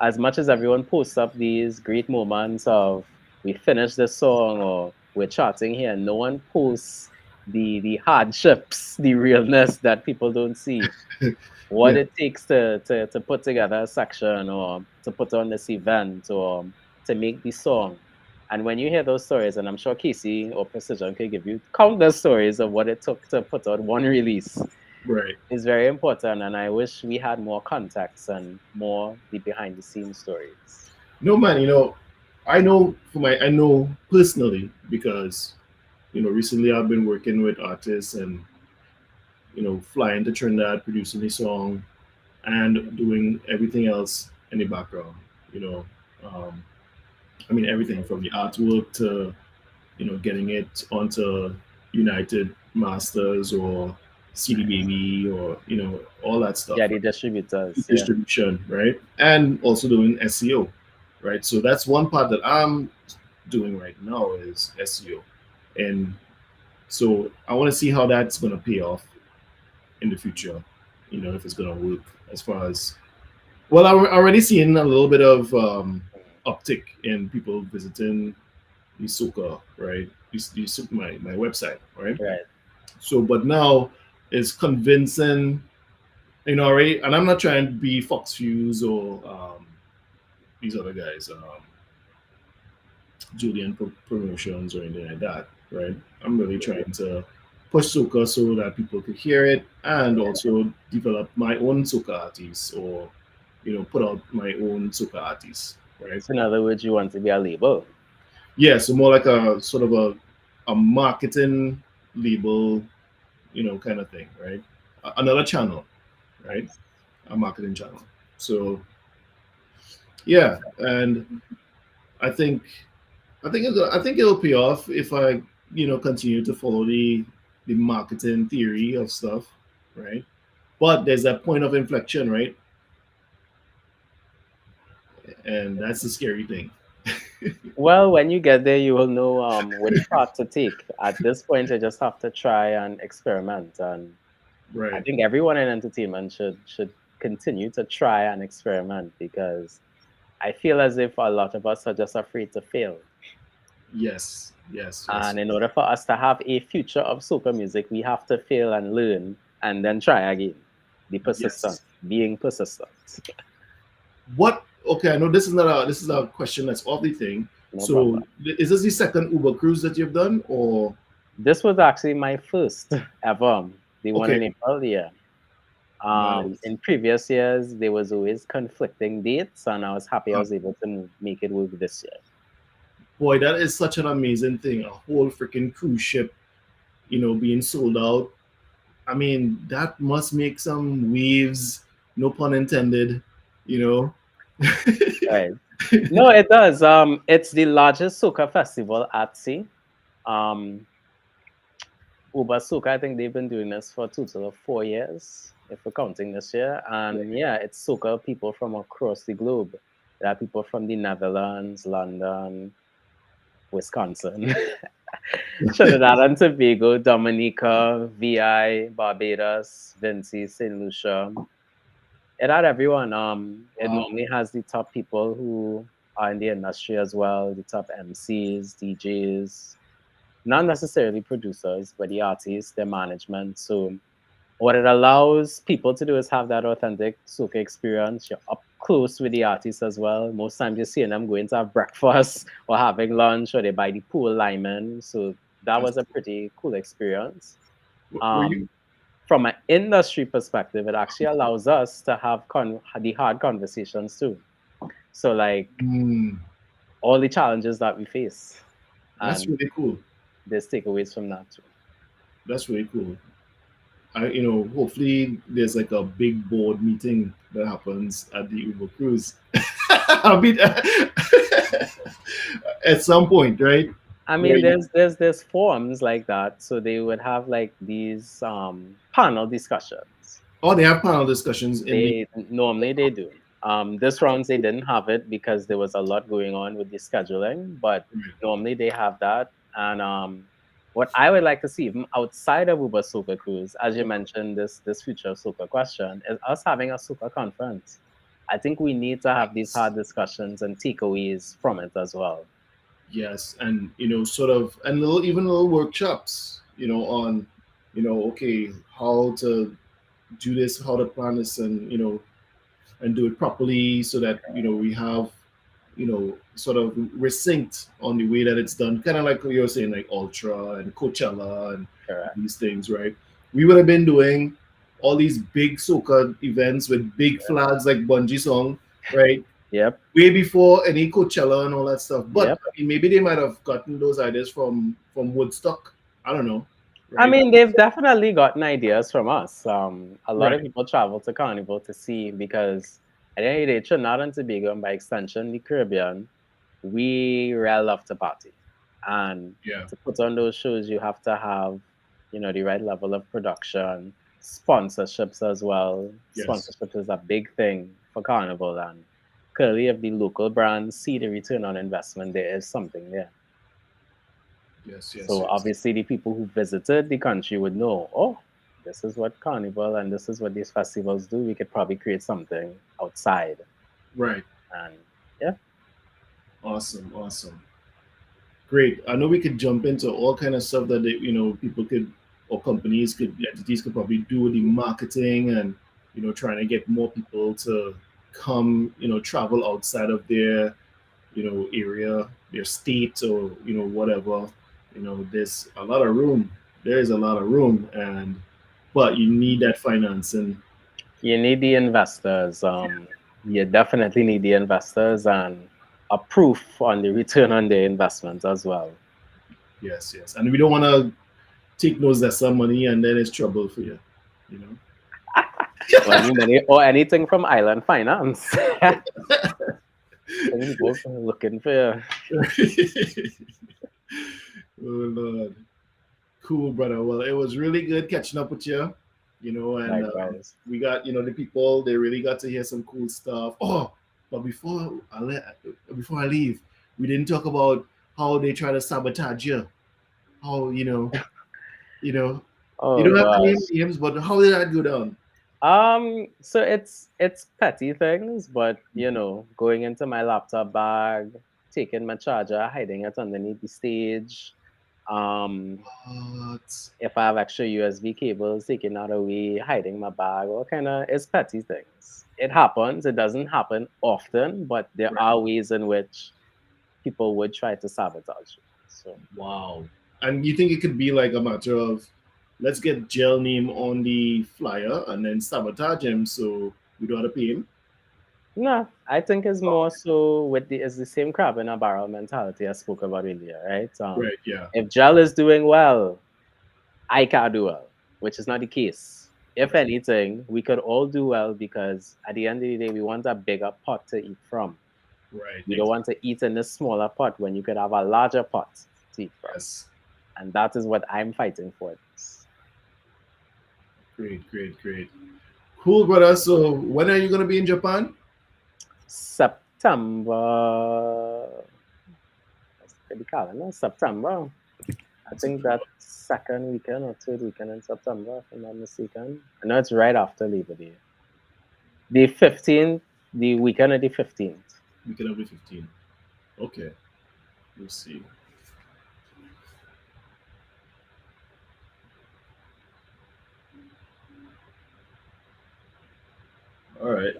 as much as everyone posts up these great moments of we finished this song or we're charting here, no one posts the hardships, the realness that people don't see. What Yeah. it takes to put together a section or to put on this event or to make the song. And when you hear those stories, and I'm sure Casey or Precision could give you countless stories of what it took to put out one release, Right. is very important. And I wish we had more context and more the behind the scenes stories. No man, I know personally because recently I've been working with artists and flying to Trinidad, producing a song, and doing everything else in the background. You know, um, I mean everything from the artwork to getting it onto United Masters or CD Baby or all that Yeah, stuff, the right? distributors. Yeah. Distribution, right? And also doing SEO, right? So that's one part that I'm doing right now is SEO, and so I want to see how that's going to pay off in the future. If it's going to work as far as well. I'm already seeing a little bit of uptick in people visiting the Soca, right? My website, right? Right. So, but now it's convincing, already, and I'm not trying to be Fox Fuse or these other guys, Julian Promotions or anything like that, right? I'm really trying to push soca so that people could hear it and also develop my own soca artists or put out my own soca artists, right? So in other words, you want to be a label. Yeah, so more like a sort of a marketing label, kind of thing, right? Another channel, right? Nice. A marketing channel. So yeah, and I think I think it'll pay off if I continue to follow the marketing theory of stuff, right? But there's that point of inflection, right? And that's the scary thing. Well, when you get there, you will know which path to take. At this point, you just have to try and experiment. And I Right. think everyone in entertainment should continue to try and experiment because I feel as if a lot of us are just afraid to fail. Yes. Yes. Yes. And in order for us to have a future of soca music, we have to fail and learn and then try again. Be persistent, Yes. being persistent. What? Okay, I know this is a question that's off the thing. No So, problem. is this the second Uber cruise that you've done, or This was actually my first ever, the one okay, in April, yeah. nice. In previous years, there was always conflicting dates, and I was happy I Uh, was able to make it work this year. Boy, that is such an amazing thing. A whole freaking cruise ship, being sold out. I mean, that must make some waves. No pun intended. You know. Right. No, it does. It's the largest soca festival at sea. Um, Uber Soca, I think they've been doing this for a total of 4 years, if we're counting this year. And yeah, it's soca people from across the globe. There are people from the Netherlands, London, Wisconsin, Trinidad and Tobago, Dominica, VI, Barbados, Vinci, St. Lucia. It had everyone. It Wow. normally has the top people who are in the industry as well, the top MCs, DJs, not necessarily producers, but the artists, their management. So what it allows people to do is have that authentic soca experience. You're up close with the artists as well. Most times you're seeing them going to have breakfast or having lunch or they buy the pool lineman. So that That's was a cool. pretty cool experience. Were you? Um, from an industry perspective, it actually allows us to have the hard conversations too. So like Hmm, all the challenges that we face that's and really cool. there's takeaways from that too. That's really cool. Hopefully there's like a big board meeting that happens at the Uber cruise. I mean, at some point, right? I Where mean, you, there's forums like that, so they would have like these panel discussions. oh, they have panel discussions in the. They normally they do. This rounds they didn't have it because there was a lot going on with the scheduling, but Right. normally they have that. And what I would like to see, even outside of Uber Soca Cruise, as you mentioned, this future Soca question, is us having a Soca conference. I think we need to have these hard discussions and takeaways from it as well. Yes, and sort of, and even little workshops, on, okay, how to do this, how to plan this, and and do it properly, so that we have, sort of we're synced on the way that it's done. Kind of like what you're saying, like Ultra and Coachella and Correct. these things, right? We would have been doing all these big soca events with big flags like Bungee Song, right? Yep. Way before any Coachella and all that stuff. But Yep. I mean, maybe they might have gotten those ideas from Woodstock. I don't know, I right? mean, they've definitely gotten ideas from us. A lot of Right. people travel to Carnival to see because at the end of the day, Trinidad and Tobago, and by extension, the Caribbean, we really love to party. And Yeah. to put on those shows, you have to have, the right level of production, sponsorships as well. Yes. Sponsorship is a big thing for Carnival. And clearly, if the local brands see the return on investment, there is something there. Yes. Yes. So Yes. obviously, the people who visited the country would know, oh, this is what Carnival and this is what these festivals do. We could probably create something outside. Right. And yeah, Awesome. Awesome. Great. I know we could jump into all kind of stuff that people could, or companies could, entities could probably do with the marketing, and trying to get more people to come, travel outside of their area, their state, or whatever. There's a lot of room. There is a lot of room, and but you need that financing. you need the investors. You definitely need the investors and a proof on the return on their investment as well. Yes, yes, and we don't want to take those that some money and then it's trouble for you. You know. Or any money or anything from Island Finance. People looking for Oh Lord. Cool, brother. Well, it was really good catching up with you. And likewise. we got the people. They really got to hear some cool stuff. Oh, but before I leave, we didn't talk about how they try to sabotage you. How you know you Oh don't have to name gosh. names, but how did that go down? So it's petty things, but going into my laptop bag, taking my charger, hiding it underneath the stage. Um, What? if I have extra USB cables, taking that away, hiding my bag, all kind of it's petty things. It happens. It doesn't happen often, but there Right. are ways in which people would try to sabotage you. So Wow. And you think it could be like a matter of, let's get jail name on the flyer and then sabotage him so we don't have to pay him? no, I think it's more so with the same crab in a barrel mentality I spoke about earlier, right? Right, yeah. If Gel is doing well, I can't do well, which is not the case. If Right, anything, we could all do well because at the end of the day, we want a bigger pot to eat from. right. We don't want to eat in this smaller pot when you could have a larger pot to eat from. Yes. And that is what I'm fighting for. Great, great, great. Cool, brother. So when are you gonna be in Japan? September. Let's get the calendar. September. I think that second weekend or third weekend in September, if I'm not mistaken. I know it's right after Labor Day. The 15th, the weekend of the 15th. Weekend of the 15. Okay. We'll see. All right.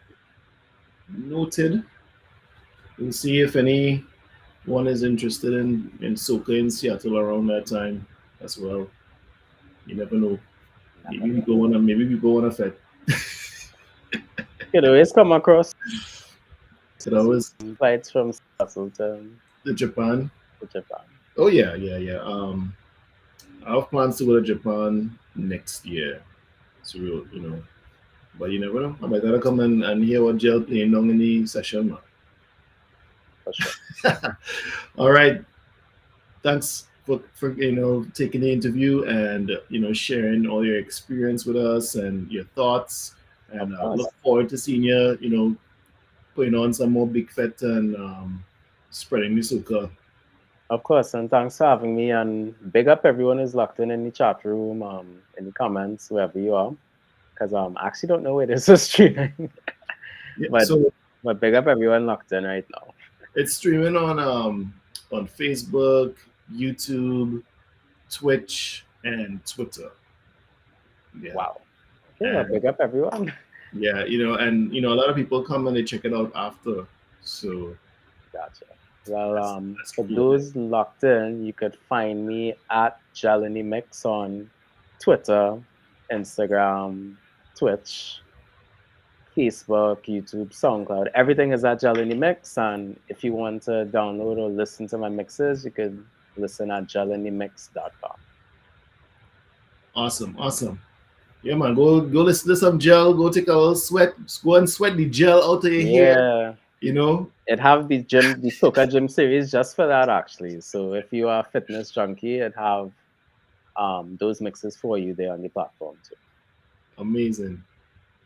Noted. We'll see if anyone is interested in soca in Seattle around that time as well. You never know. Maybe we go on a fete. You know, it's come across So that was flights from Seattle the Japan. to Japan. Oh yeah, yeah, yeah. I have plans to go to Japan next year. So but you never know. I might gotta come and hear what Gel playing down in the session, man. For sure. All right. Thanks for taking the interview and sharing all your experience with us and your thoughts. And Of course. look forward to seeing you putting on some more big fat and spreading the soca. Of course, and thanks for having me. And big up everyone who's locked in the chat room, in the comments, wherever you are. Because I actually don't know where this is streaming. Yeah, but so but big up everyone locked in right now. it's streaming on Facebook, YouTube, Twitch, and Twitter. Yeah. Wow. Okay, well, big up everyone. Yeah, and a lot of people come and they check it out after. So Gotcha. Well, that's for cool. those locked in, you could find me at Jelani Mix on Twitter, Instagram, Twitch, Facebook, YouTube, SoundCloud. Everything is at Jelani Mix. And if you want to download or listen to my mixes, you could listen at jelanymix.com. Awesome. Yeah, man, go listen to some gel. Go take a little sweat. Go and sweat the gel out of your hair. It have the Soca gym series just for that actually. So if you are a fitness junkie, it have those mixes for you there on the platform too. Amazing.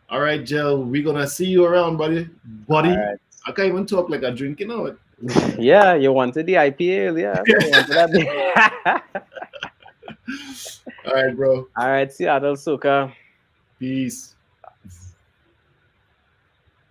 All right, Gel, we're gonna see you around, buddy. Right. I can't even talk like I'm drinking out. Yeah, you wanted the IPA, yeah. You wanted that. All right, bro. All right, Seattle Soca. Peace.